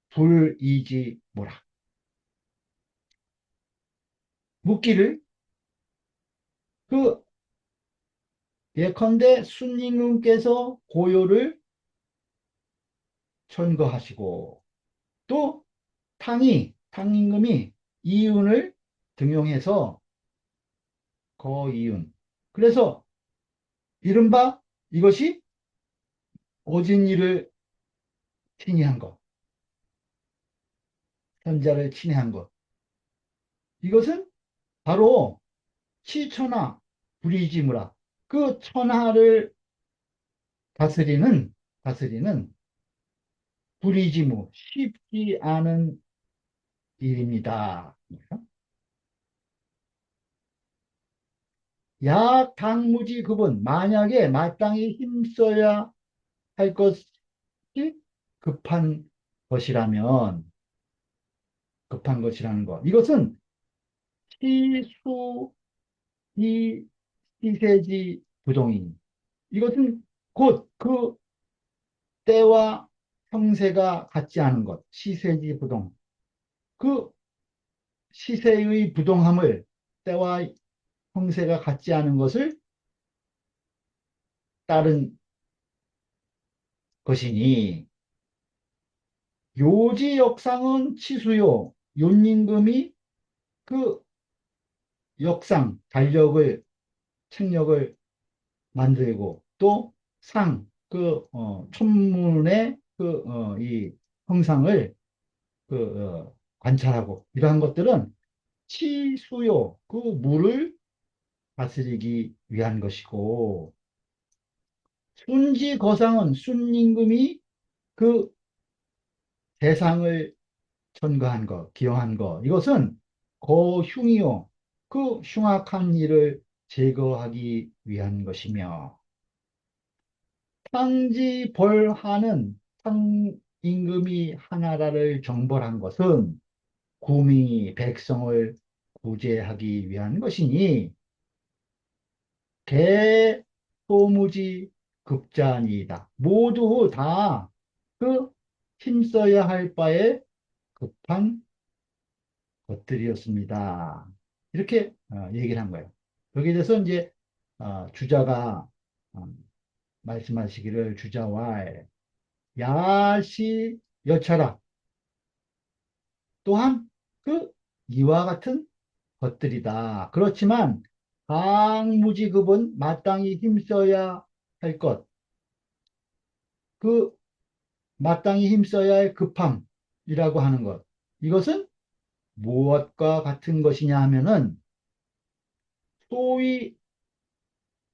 불이지무라. 묻기를, 그 예컨대 순임금께서 고요를 천거하시고, 또 탕임금이 이윤을 등용해서 거이윤, 그래서 이른바 이것이 오진 이를 친히한 것, 현자를 친히한 것, 이것은 바로 치천하 불이지무라. 그 천하를 다스리는 불이지무, 쉽지 않은 일입니다. 약당무지 급은, 만약에 마땅히 힘써야 할 것이 급한 것이라면, 급한 것이라는 것, 이것은 시수 이 시세지 부동인, 이것은 곧 그 때와 형세가 같지 않은 것, 시세지 부동, 그 시세의 부동함을, 때와 형세가 같지 않은 것을 따른 것이니, 요지 역상은 치수요, 윤임금이 그 달력을, 책력을 만들고, 또 천문의 이 형상을 관찰하고, 이러한 것들은 치수요, 그 물을 다스리기 위한 것이고, 순지거상은 순임금이 그 대상을 천거한 것, 기용한 것, 이것은 거흉이요, 그 흉악한 일을 제거하기 위한 것이며, 상지벌하는 상임금이 하나라를 정벌한 것은 구미 백성을 구제하기 위한 것이니, 개소무지 급자니이다. 모두 다 그 힘써야 할 바에 급한 것들이었습니다. 이렇게 얘기를 한 거예요. 여기에 대해서 이제 주자가 어, 말씀하시기를, 주자와 야시 여차라, 또한 그 이와 같은 것들이다. 그렇지만 강무지급은 마땅히 힘써야 할 것, 그 마땅히 힘써야 할 급함, 이라고 하는 것. 이것은 무엇과 같은 것이냐 하면은 소위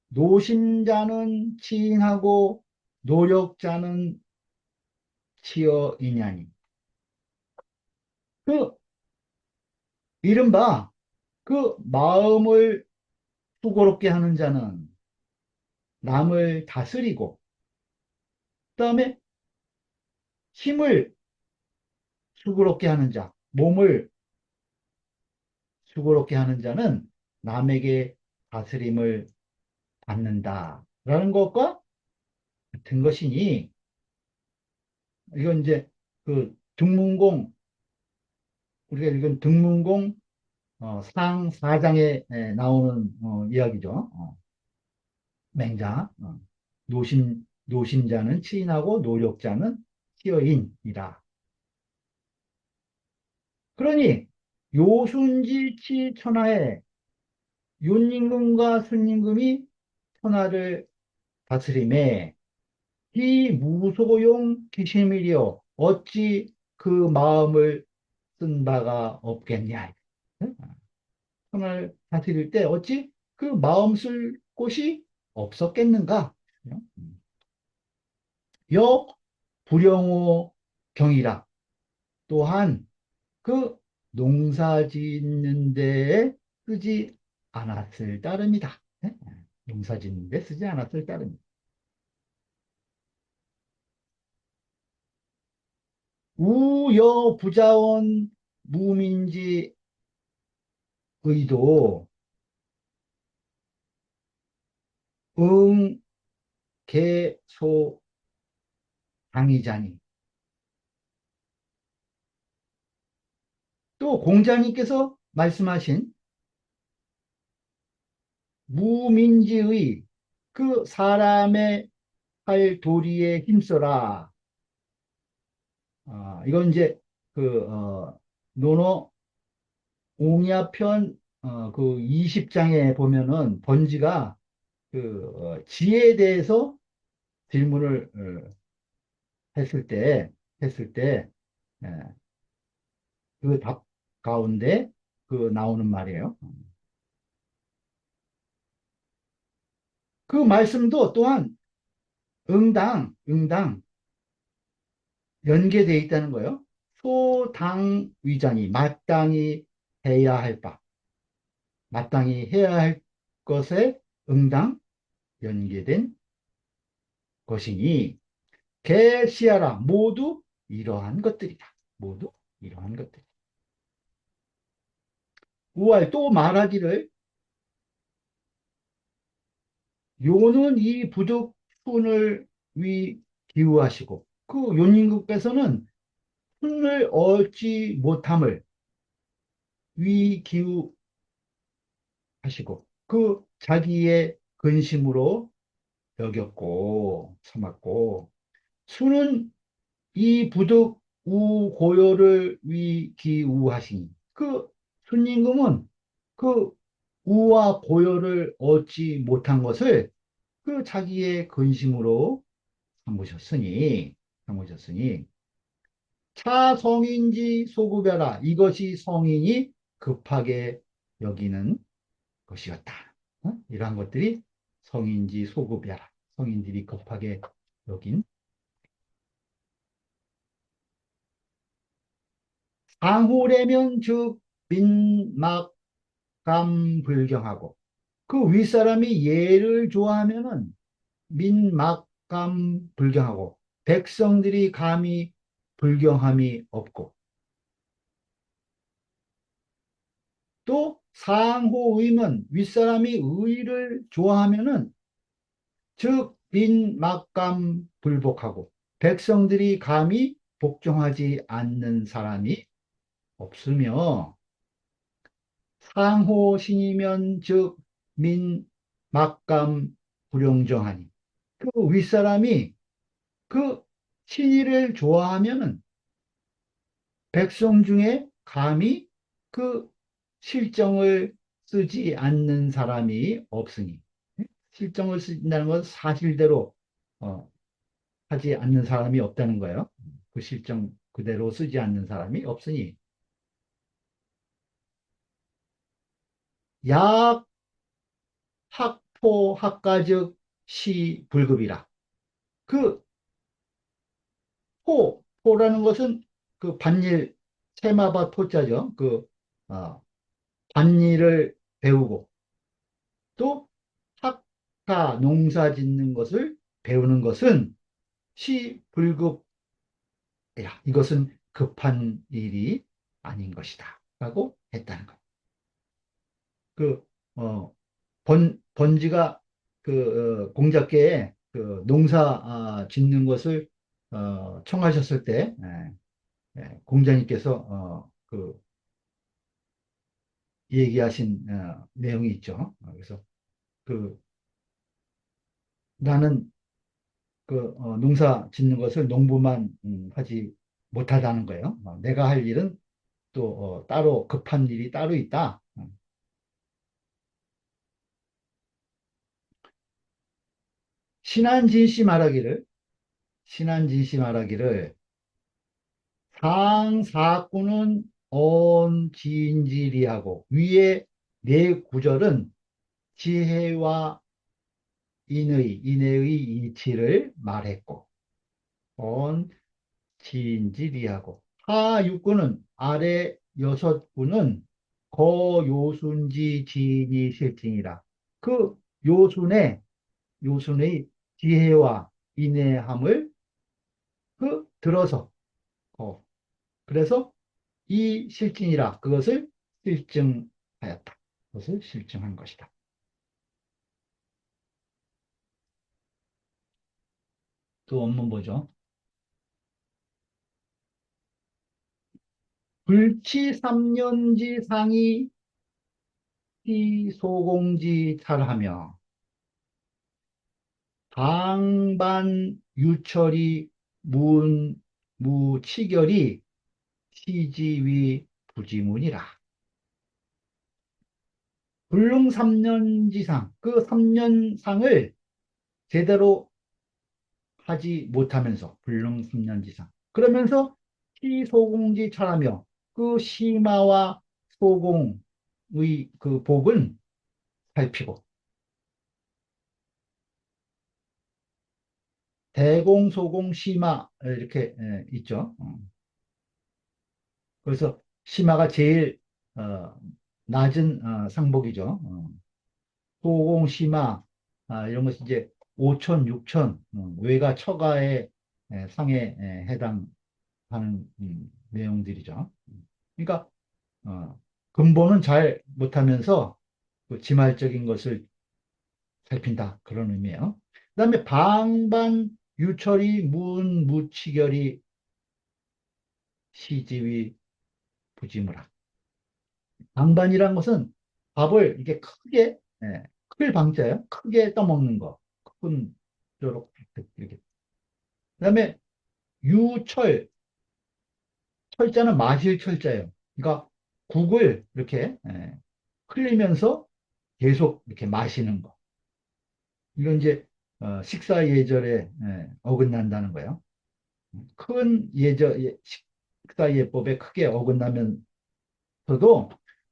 노심자는 치인하고 노력자는 치어이냐니. 그 이른바 그 마음을 수고롭게 하는 자는 남을 다스리고 그다음에 힘을 수고롭게 하는 자, 몸을 수고롭게 하는 자는 남에게 다스림을 받는다라는 것과 같은 것이니 이건 이제 그 등문공 우리가 읽은 등문공 상 4장에 나오는 이야기죠. 맹자 노심자는 치인하고 노력자는 치어인이라. 그러니 요순지치 천하에 윤임금과 순임금이 천하를 다스림에 이 무소용 기심이리요 어찌 그 마음을 쓴 바가 없겠냐. 천하를 다스릴 때 어찌 그 마음 쓸 곳이 없었겠는가. 여 불영호 경이라. 또한 그 농사 짓는 데에 쓰지 않았을 따름이다. 농사 짓는 데 쓰지 않았을 따름이다. 우여 부자원 무민지 의도 응개소 당이자니. 또 공자님께서 말씀하신 무민지의 그 사람의 할 도리에 힘써라. 이건 이제 그 논어 옹야편 그 20장에 보면은 번지가 그 지혜에 대해서 질문을 했을 때 했을 때 그 답 가운데 그 나오는 말이에요. 그 말씀도 또한 응당 연계되어 있다는 거예요. 소당위자니 마땅히 해야 할 바, 마땅히 해야 할 것에 응당 연계된 것이니 개시하라 모두 이러한 것들이다. 모두 이러한 것들. 우알 또 말하기를 요는 이 부득훈을 위 기우하시고 그 요님께서는 훈을 얻지 못함을 위 기우하시고 그 자기의 근심으로 여겼고 참았고 수는 이 부득 우고요를 위 기우하시니 그 순임금은 그 우와 고요를 얻지 못한 것을 그 자기의 근심으로 삼으셨으니 차성인지 소급여라 이것이 성인이 급하게 여기는 것이었다. 이러한 것들이 성인지 소급여라 성인들이 급하게 여긴 상호래면 즉 민막감불경하고 그 윗사람이 예를 좋아하면은 민막감불경하고 백성들이 감히 불경함이 없고 또 상호의면 윗사람이 의를 좋아하면은 즉 민막감불복하고 백성들이 감히 복종하지 않는 사람이 없으며 상호신이면 즉 민막감 불용정하니 그 윗사람이 그 신의를 좋아하면은 백성 중에 감히 그 실정을 쓰지 않는 사람이 없으니 실정을 쓴다는 건 사실대로 어, 하지 않는 사람이 없다는 거예요. 그 실정 그대로 쓰지 않는 사람이 없으니 약 학포 학가즉 시 불급이라. 그 포라는 것은 그 반일 세마바 포자죠. 어, 반일을 배우고 또 학가 농사 짓는 것을 배우는 것은 시 불급이라. 이것은 급한 일이 아닌 것이다. 라고 했다는 것. 그, 어, 번지가 공작계에 그 농사 짓는 것을 청하셨을 때, 공자님께서 얘기하신 내용이 있죠. 그래서 그 나는 농사 짓는 것을 농부만 하지 못하다는 거예요. 내가 할 일은 또 따로 급한 일이 따로 있다. 신한진 씨 말하기를 신한진 씨 말하기를 상사구는 언진지리하고 위에 네 구절은 지혜와 인의 이치를 말했고 언진지리하고 하육구는 아래 여섯 구는 거요순지 지니 실증이라. 그 요순의 지혜와 인내함을 들어서 어, 그래서 이 실증이라 그것을 실증하였다. 그것을 실증한 것이다. 또 원문 보죠. 불치 삼년지 상이 희소공지 탈하며 방반 유철이 무치결이 시지위 부지문이라. 불능 삼년지상 그 3년상을 제대로 하지 못하면서 불능 3년지상 그러면서 시소공지 철하며 그 심화와 소공의 그 복은 살피고 대공, 소공, 심화 이렇게 있죠. 그래서 심화가 제일 낮은 상복이죠. 소공, 심화 이런 것이 이제 5천, 6천 외가 처가의 상에 해당하는 내용들이죠. 그러니까 근본은 잘 못하면서 그 지말적인 것을 살핀다 그런 의미예요. 그다음에 방반 유철이 무치결이 시지위 부지무라. 방반이란 것은 밥을 이렇게 크게 클 방자예요. 크게 떠먹는 거. 큰 요렇게 이렇게. 그다음에 유철 철자는 마실 철자예요. 그러니까 국을 이렇게 흘리면서 계속 이렇게 마시는 거. 이건 이제 식사 예절에 어긋난다는 거예요. 큰 식사 예법에 크게 어긋나면서도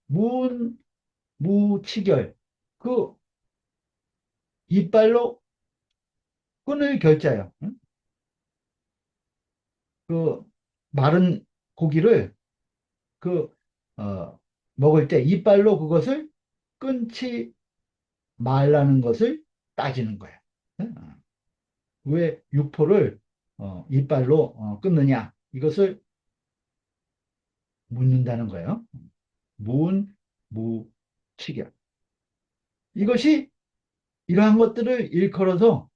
문 무치결 그 이빨로 끈을 결자요. 응? 그 마른 고기를 그 먹을 때 이빨로 그것을 끊지 말라는 것을 따지는 거예요. 응? 왜 육포를 이빨로 끊느냐? 이것을 묻는다는 거예요. 문, 무, 치결. 이것이 이러한 것들을 일컬어서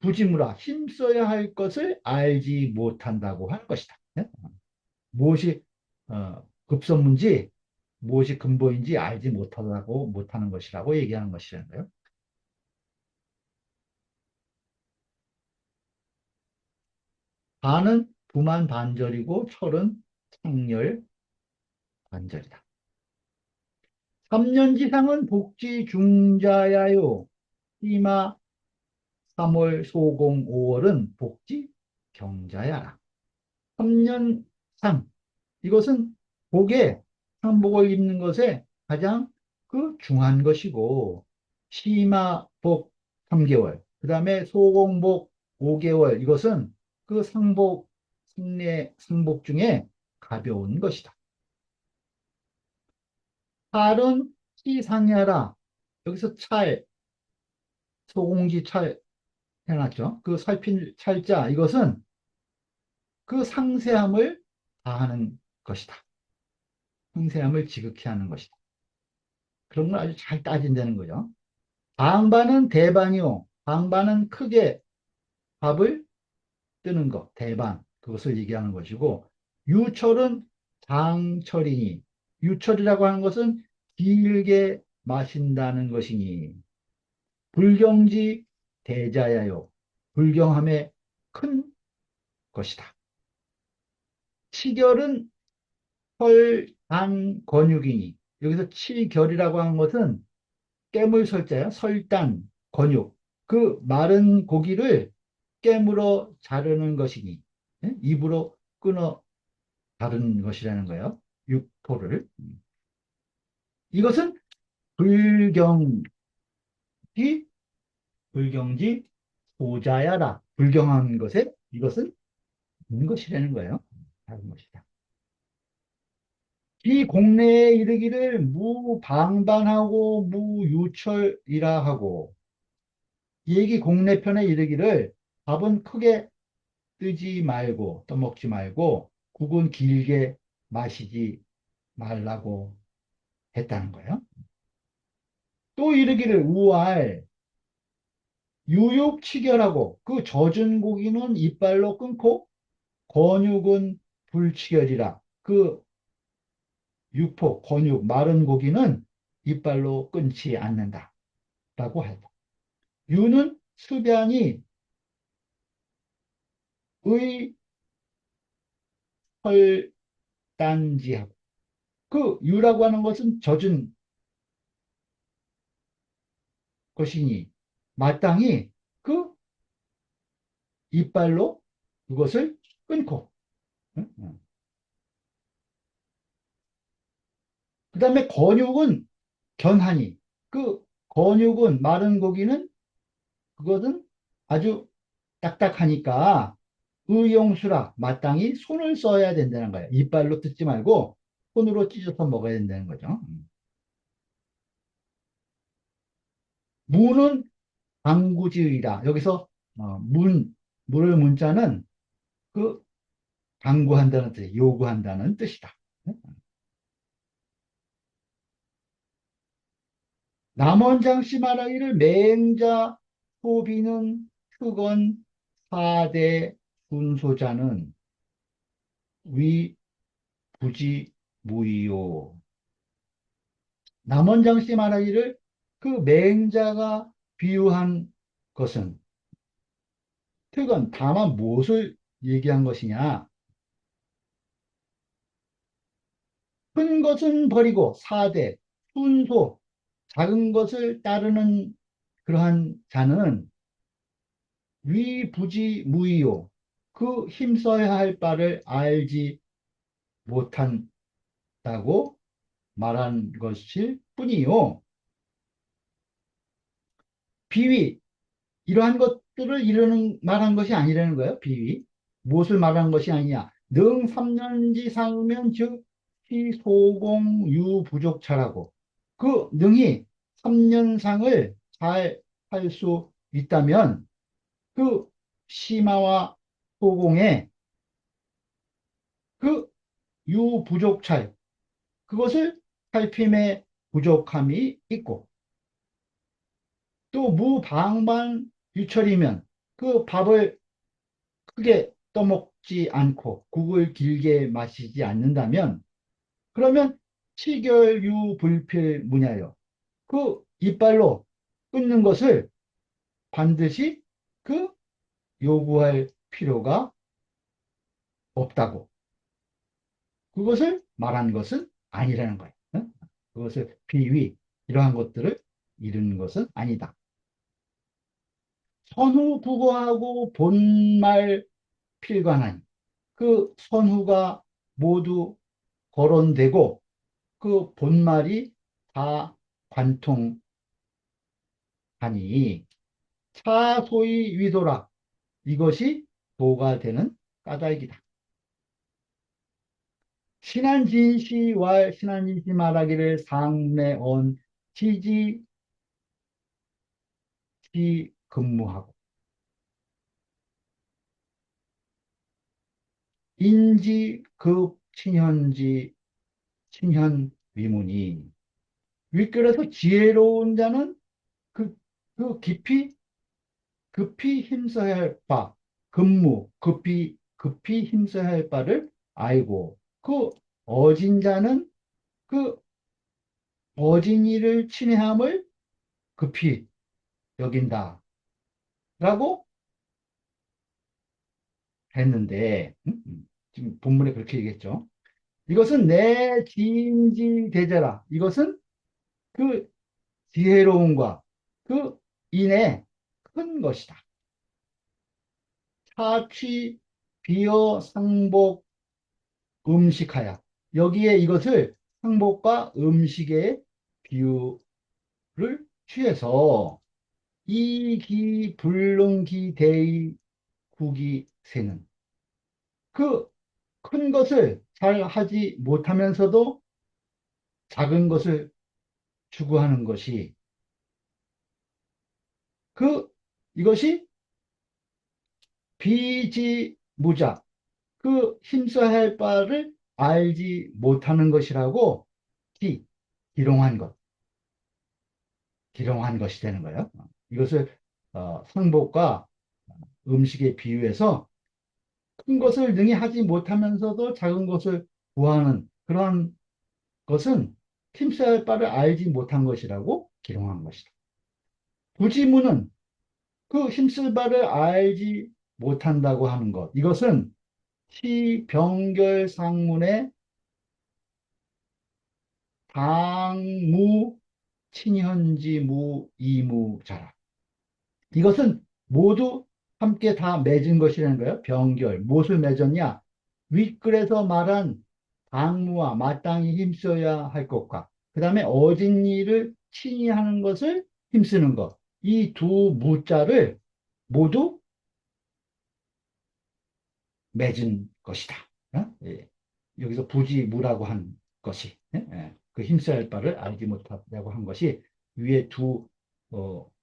부지무라 힘써야 할 것을 알지 못한다고 하는 것이다. 네? 무엇이 급선무인지 무엇이 근본인지 알지 못하다고 못하는 것이라고 얘기하는 것이라는 거예요. 반은 부만 반절이고 철은 창렬 반절이다. 3년지상은 복지 중자야요. 이마 3월 소공 5월은 복지 경자야라. 3년상. 이것은 복에 상복을 입는 것에 가장 그 중한 것이고, 시마복 3개월, 그 다음에 소공복 5개월, 이것은 그 상복, 상복 중에 가벼운 것이다. 찰은 시상야라. 여기서 찰, 소공지 찰 해놨죠. 그 살핀 찰자, 이것은 그 상세함을 다하는 것이다. 상세함을 지극히 하는 것이다. 그런 걸 아주 잘 따진다는 거죠. 방반은 대반이요. 방반은 크게 밥을 뜨는 것, 대반. 그것을 얘기하는 것이고, 유철은 장철이니, 유철이라고 하는 것은 길게 마신다는 것이니, 불경지 대자야요. 불경함의 큰 것이다. 치결은 설단 권육이니, 여기서 치결이라고 하는 것은 깨물 설자야. 설단, 권육. 그 마른 고기를 깨물어 자르는 것이니, 예? 입으로 끊어 자르는 것이라는 거예요. 육포를. 이것은 불경지, 불경지 보자야라. 불경한 것에 이것은 있는 것이라는 거예요. 다른 것이다. 이 공내에 이르기를 무방반하고 무유철이라 하고, 얘기 공내편에 이르기를 밥은 크게 뜨지 말고 떠먹지 말고 국은 길게 마시지 말라고 했다는 거예요. 또 이르기를 우알 유육치결하고, 그 젖은 고기는 이빨로 끊고 건육은 불치결이라. 그 육포, 건육, 마른 고기는 이빨로 끊지 않는다 라고 하다. 유는 습ян이 의혈단지하고, 그 유라고 하는 것은 젖은 것이니 마땅히 그 이빨로 그것을 끊고, 그 다음에 건육은 견하니, 그 건육은 마른 고기는 그것은 아주 딱딱하니까 의용수라 마땅히 손을 써야 된다는 거예요. 이빨로 뜯지 말고 손으로 찢어서 먹어야 된다는 거죠. 무는 방구지의다. 여기서 물을 문자는 그 방구한다는 뜻, 요구한다는 뜻이다. 남원장씨 말하기를 맹자 소비는 휴건 사대 순소자는 위 부지 무이요. 남원장씨 말하기를 그 맹자가 비유한 것은, 특은 다만 무엇을 얘기한 것이냐. 큰 것은 버리고 사대 순소, 작은 것을 따르는 그러한 자는 위부지 무이요. 그 힘써야 할 바를 알지 못한다고 말한 것일 뿐이요. 비위, 이러한 것들을 이르는 말한 것이 아니라는 거예요. 비위. 무엇을 말하는 것이 아니냐. 능 3년지 상면 즉 희소공유 부족차라고. 그 능이 3년상을 잘 할 수 있다면 그 심화와 소공에 그 유부족찰, 그것을 살핌의 부족함이 있고, 또 무방반 유철이면 그 밥을 크게 떠먹지 않고 국을 길게 마시지 않는다면, 그러면 치결유 불필무냐요. 그 이빨로 끊는 것을 반드시 그 요구할 필요가 없다고, 그것을 말한 것은 아니라는 거예요. 어? 그것을 비위, 이러한 것들을 이루는 것은 아니다. 선후 국어하고 본말 필관하니, 그 선후가 모두 거론되고 그 본말이 다 관통하니 차소의 위도라. 이것이 도가 되는 까닭이다. 신한진시왈 신한진시 말하기를 상내온 지지시 근무하고 인지급 친현지 친현 위문이 윗글에서 지혜로운 자는 그, 그 급히 힘써야 할 바, 급히 힘써야 할 바를 알고, 그 어진 자는 그 어진 이를 친애함을 급히 여긴다. 라고 했는데, 지금 본문에 그렇게 얘기했죠. 이것은 내 지인지 대제라. 이것은 그 지혜로움과 그 인의 큰 것이다. 사취, 비어, 상복, 음식하야. 여기에 이것을 상복과 음식의 비유를 취해서 이기 불능기 대의 구기 세는 그 큰 것을 잘 하지 못하면서도 작은 것을 추구하는 것이 그 이것이 비지무자 그 힘써야 할 바를 알지 못하는 것이라고 기, 기롱한 것, 기롱한 것이 되는 거예요. 이것을 상복과 음식에 비유해서 큰 것을 능히 하지 못하면서도 작은 것을 구하는 그러한 것은 힘써야 할 바를 알지 못한 것이라고 기롱한 것이다. 부지무는 그 힘쓸 바를 알지 못한다고 하는 것. 이것은 시병결상문의 당무 친현지무 이무자라. 이것은 모두 함께 다 맺은 것이라는 거예요. 병결. 무엇을 맺었냐? 윗글에서 말한 당무와 마땅히 힘써야 할 것과 그 다음에 어진 일을 친히 하는 것을 힘쓰는 것. 이 두 무자를 모두 맺은 것이다. 어? 예. 여기서 부지무라고 한 것이 예? 예. 그 힘써야 할 바를 알지 못하다고 한 것이 위에 두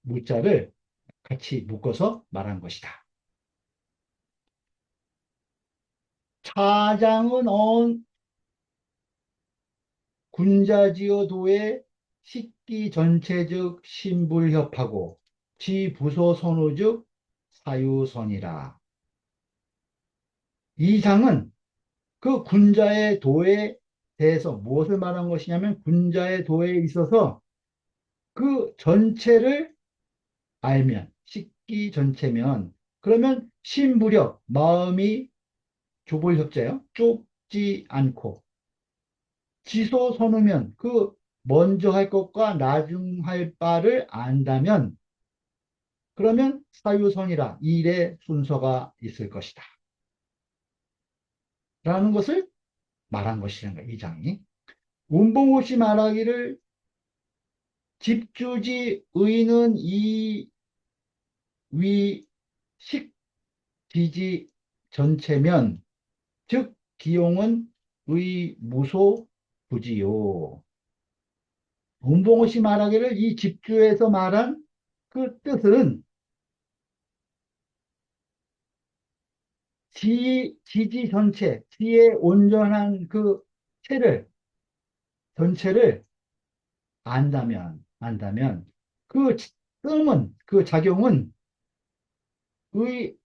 무자를 같이 묶어서 말한 것이다. 차장은 언 군자지어도의 식기 전체적 신불협하고 지부소 선우즉 사유선이라. 이 장은 그 군자의 도에 대해서 무엇을 말한 것이냐면 군자의 도에 있어서 그 전체를 알면 식기 전체면 그러면 신부력 마음이 좁을 협자예요. 좁지 않고 지소선우면 그 먼저 할 것과 나중 할 바를 안다면 그러면 사유선이라 일의 순서가 있을 것이다. 라는 것을 말한 것이라는 거예요. 이 장이. 운봉호시 말하기를 집주지 의는 이 위 식지지 전체면 즉 기용은 의무소 부지요. 운봉호시 말하기를 이 집주에서 말한 그 뜻은 지지 전체, 지의 온전한 그 체를, 전체를 안다면, 그 뜸은, 그 작용은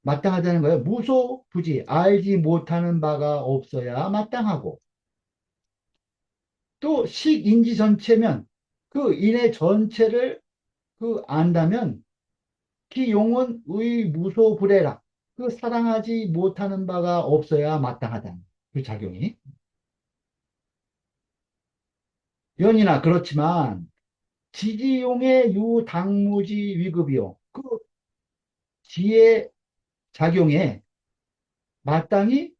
마땅하다는 거예요. 무소, 부지, 알지 못하는 바가 없어야 마땅하고, 또 식인지 전체면, 그 인의 전체를 그 안다면, 기용은 무소불해라. 그 사랑하지 못하는 바가 없어야 마땅하다는 그 작용이. 연이나 그렇지만, 지지용의 유당무지 위급이요. 그 지의 작용에 마땅히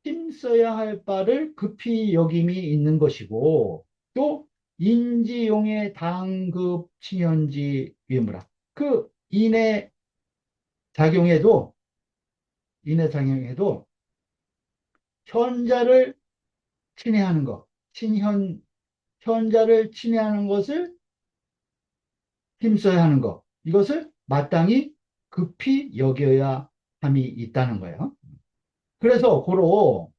힘써야 할 바를 급히 여김이 있는 것이고, 또 인지용의 당급 친현지 위무라. 그 작용에도 인해 작용에도 현자를 친애하는 것, 현자를 친애하는 것을 힘써야 하는 것, 이것을 마땅히 급히 여겨야 함이 있다는 거예요. 그래서 고로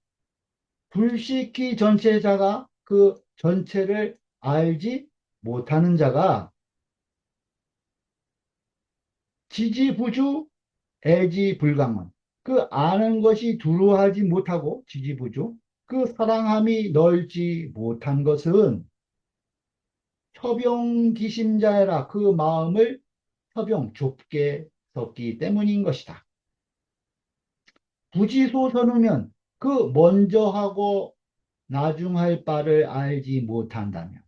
불식기 전체자가 그 전체를 알지 못하는 자가 지지부주 애지불강은, 그 아는 것이 두루하지 못하고 지지부주, 그 사랑함이 넓지 못한 것은 협용기심자라, 그 마음을 좁게 섰기 때문인 것이다. 부지소선우면, 그 먼저 하고 나중할 바를 알지 못한다면,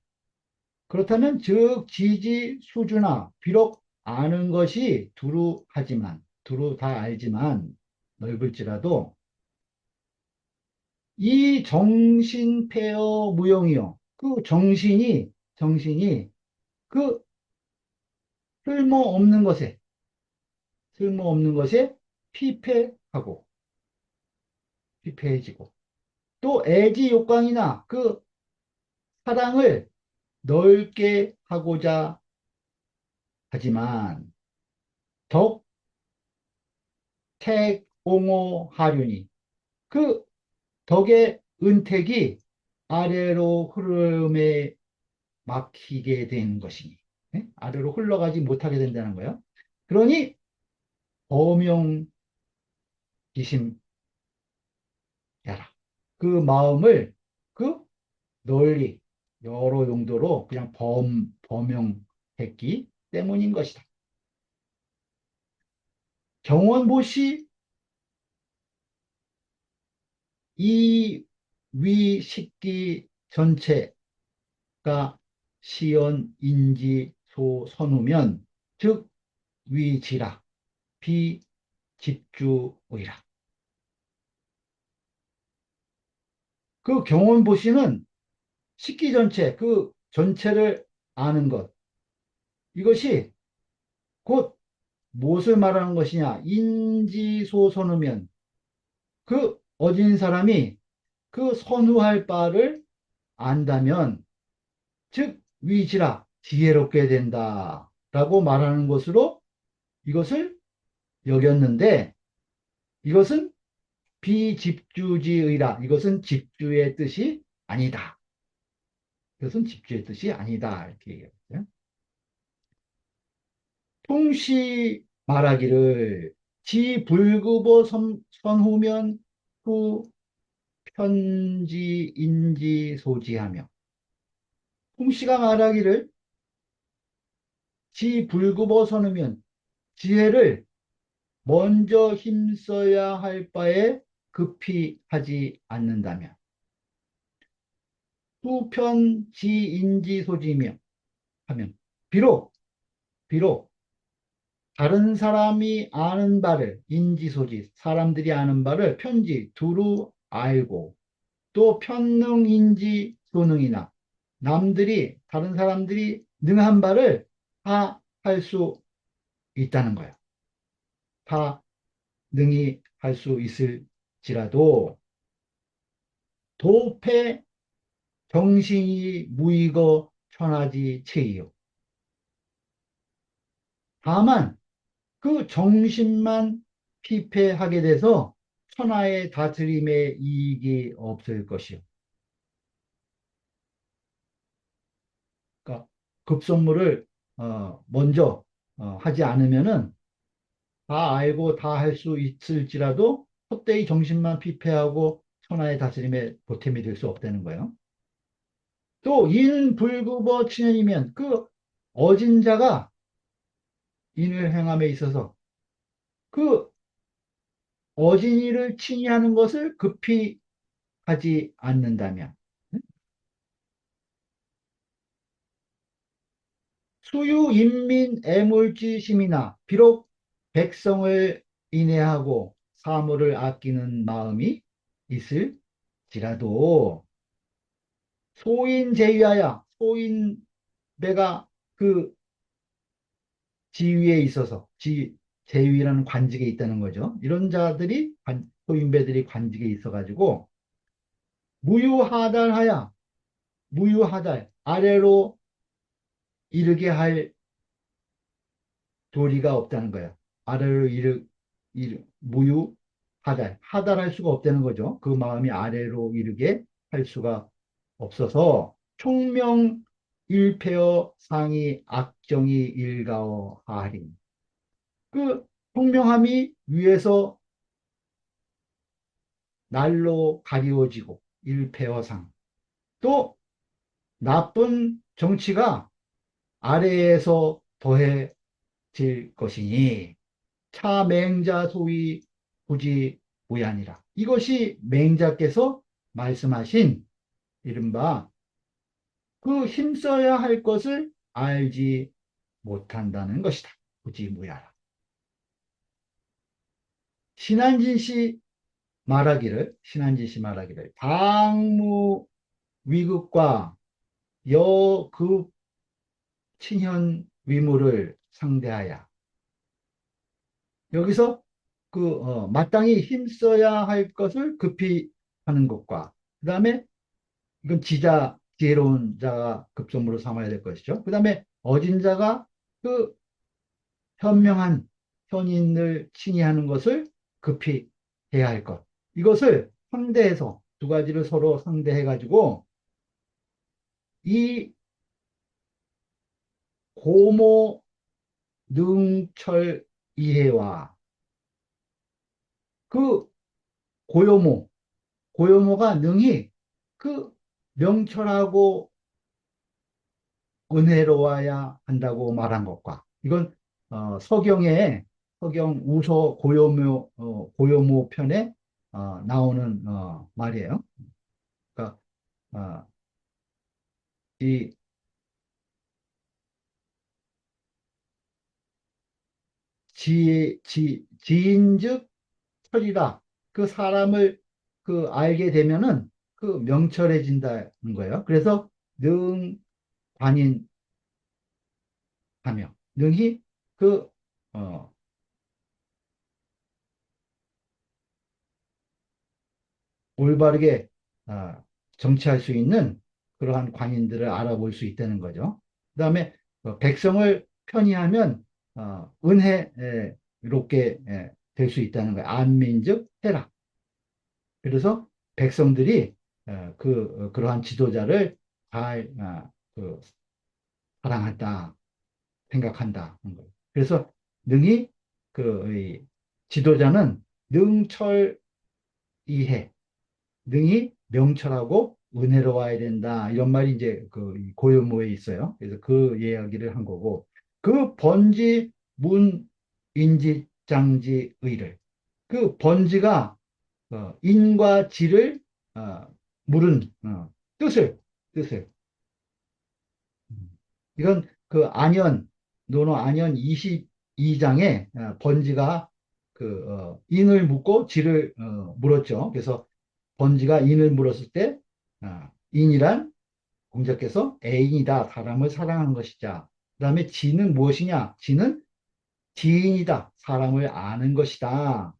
그렇다면 즉 지지 수주나, 비록 아는 것이 두루 다 알지만 넓을지라도 이 정신폐어 무용이요, 그 정신이 그 쓸모없는 것에 피폐하고 피폐해지고, 또 애지 욕광이나 그 사랑을 넓게 하고자 하지만 덕 택옹호 하륜이, 그 덕의 은택이 아래로 흐름에 막히게 된 것이니, 예? 아래로 흘러가지 못하게 된다는 거예요. 그러니 범용기심야라, 그 마음을 그 널리 여러 용도로 그냥 범용했기 때문인 것이다. 경원보시 이 위식기 전체가 시연 인지 소 선우면 즉 위지라 비집주의라. 그 경원보시는 식기 전체, 그 전체를 아는 것, 이것이 곧 무엇을 말하는 것이냐? 인지소 선우면, 그 어진 사람이 그 선우할 바를 안다면 즉 위지라 지혜롭게 된다라고 말하는 것으로 이것을 여겼는데, 이것은 비집주지의라, 이것은 집주의 뜻이 아니다. 이것은 집주의 뜻이 아니다, 이렇게 얘기했어요. 통시 말하기를 지불급어 선후면 후 편지 인지 소지하며, 통시가 말하기를 지불급어 선후면, 지혜를 먼저 힘써야 할 바에 급히 하지 않는다면, 후편지인지 소지며 하면, 비록 다른 사람이 아는 바를, 인지소지, 사람들이 아는 바를 편지 두루 알고, 또 편능인지 소능이나, 다른 사람들이 능한 바를 다 할 수 있다는 거야. 다 능히 할 수 있을지라도 도패 정신이 무익어 천하지 체이요. 다만 그 정신만 피폐하게 돼서 천하의 다스림에 이익이 없을 것이요. 그러니까 급선무를 먼저 하지 않으면은 다 알고 다 할 수 있을지라도 헛되이 정신만 피폐하고 천하의 다스림에 보탬이 될 수 없다는 거예요. 또 인불구버 친연이면, 그 어진 자가 인을 행함에 있어서 그 어진이를 칭의하는 것을 급히 하지 않는다면, 수유 인민 애물지심이나, 비록 백성을 인애하고 사물을 아끼는 마음이 있을지라도 소인제위하여 소인배가 그 지위에 있어서 제위라는 관직에 있다는 거죠. 이런 자들이 소인배들이 관직에 있어가지고 무유하달하야 무유하달 아래로 이르게 할 도리가 없다는 거예요. 아래로 하달할 수가 없다는 거죠. 그 마음이 아래로 이르게 할 수가 없어서 총명일패어 상이 악정이 일가어 하리. 그 총명함이 위에서 날로 가리워지고 일패어상 또 나쁜 정치가 아래에서 더해질 것이니 차맹자 소위 부지 무야니라. 이것이 맹자께서 말씀하신 이른바 그 힘써야 할 것을 알지 못한다는 것이다. 부지 무야라. 신한진 씨 말하기를 당무 위급과 여급 친현 위무를 상대하여 여기서 마땅히 힘써야 할 것을 급히 하는 것과 그 다음에 이건 지혜로운 자가 급선무로 삼아야 될 것이죠. 그 다음에 어진 자가 그 현명한 현인을 칭의하는 것을 급히 해야 할 것. 이것을 상대해서 두 가지를 서로 상대해가지고 이 고모 능철 이해와 그 고요모, 고요모가 능히 그 명철하고 은혜로워야 한다고 말한 것과 이건 서경 우서 고요모 편에 나오는 말이에요. 그러니까 어, 이 지인즉 철이라 그 사람을 알게 되면은 그 명철해진다는 거예요. 그래서 능관인하며 능히 그 어, 올바르게 정치할 수 있는 그러한 관인들을 알아볼 수 있다는 거죠. 그 다음에 백성을 편의하면 은혜롭게 될 수 있다는 거예요. 안민즉 해라. 그래서 백성들이 그러한 지도자를 잘 사랑한다, 생각한다. 그래서 능히 이 지도자는 능철이해, 능히 명철하고 은혜로워야 된다. 이런 말이 이제 이 고요모에 있어요. 그래서 그 이야기를 한 거고, 그 번지 문 인지 장지 의를 그 번지가 인과 지를 어, 물은 뜻을 이건 논어 안연 22장에 번지가 인을 묻고 지를 물었죠. 그래서 번지가 인을 물었을 때 인이란 공자께서 애인이다. 사람을 사랑하는 것이자. 그 다음에 지는 무엇이냐? 지는 지인이다. 사람을 아는 것이다.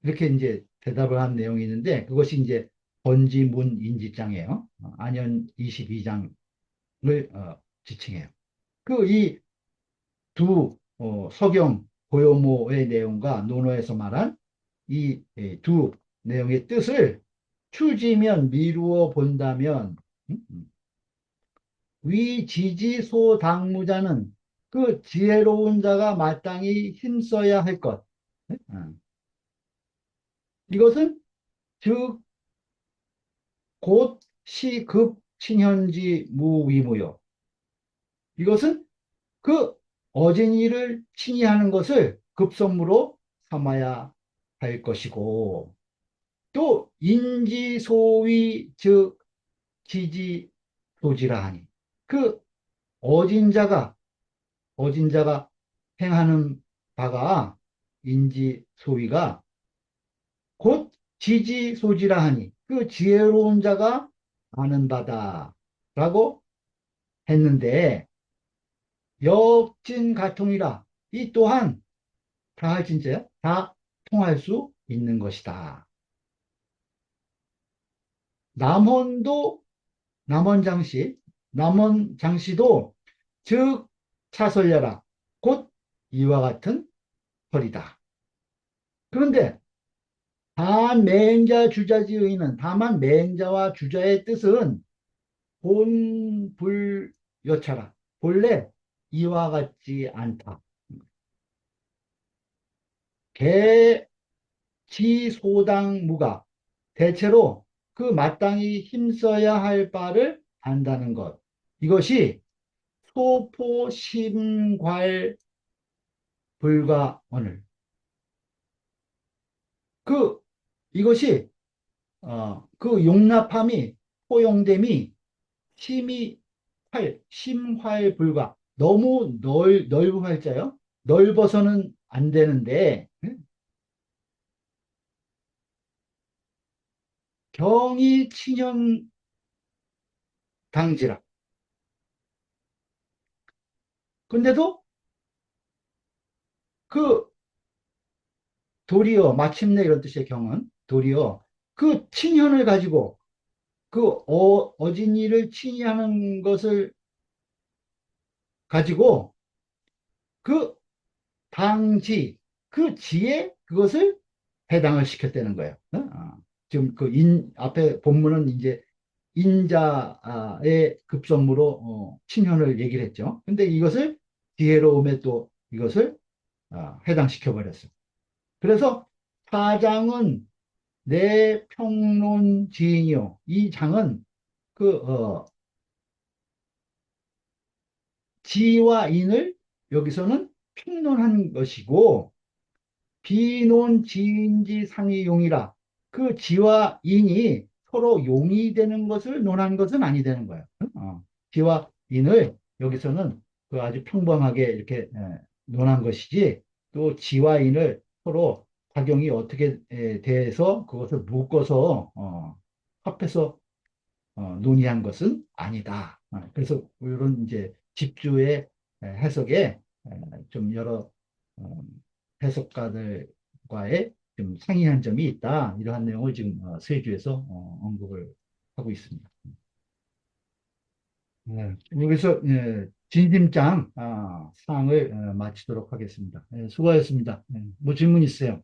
이렇게 이제 대답을 한 내용이 있는데 그것이 이제 번지문인지장이에요. 안연 22장을 지칭해요. 이 두 서경 고요모의 내용과 논어에서 말한 이 두 내용의 뜻을 추지면 미루어 본다면 위지지소당무자는 그 지혜로운 자가 마땅히 힘써야 할 것. 이것은 즉 곧 시급 친현지 무위무요. 이것은 그 어진이를 칭의하는 것을 급선무로 삼아야 할 것이고 또 인지소위 즉 지지소지라 하니 그 어진자가 행하는 바가 인지소위가 곧 지지소지라 하니 그 지혜로운 자가 아는 바다라고 했는데 역진가통이라 이 또한 다 할 진짜요? 다 통할 수 있는 것이다. 남원도 남원장씨 남원장씨도 즉 차설려라 곧 이와 같은 설이다. 그런데 맹자 주자지 의는 다만 맹자와 주자의 뜻은 본불여차라 본래 이와 같지 않다. 개지소당무가 대체로 그 마땅히 힘써야 할 바를 안다는 것. 이것이 소포심괄 불가언을. 그, 이것이, 그 용납함이, 포용됨이 심활 불가. 너무 넓은 활자요. 넓어서는 안 되는데, 경이 친연 당지라. 근데도 그 도리어 마침내 이런 뜻의 경은 도리어 그 친현을 가지고 그 어진이를 친히하는 것을 가지고 그 당지 그 지에 그것을 해당을 시켰다는 거예요. 지금 그 앞에 본문은 이제 인자의 급선무로 친현을 얘기를 했죠. 근데 이것을 지혜로움에 또 이것을 해당시켜 버렸어요. 그래서 사장은 내 평론 지인이요. 이 장은 그 지와 인을 여기서는 평론한 것이고 비논 지인지 상이용이라 그 지와 인이 서로 용이 되는 것을 논한 것은 아니 되는 거예요. 지와 인을 여기서는 그 아주 평범하게 이렇게 논한 것이지 또 지와 인을 서로 작용이 어떻게 돼서 그것을 묶어서 합해서 논의한 것은 아니다. 그래서 이런 이제 집주의 해석에 좀 여러 어, 해석가들과의 좀 상이한 점이 있다. 이러한 내용을 지금 세주에서 언급을 하고 있습니다. 네, 여기서 진심장 상을 마치도록 하겠습니다. 수고하셨습니다. 뭐 질문 있어요?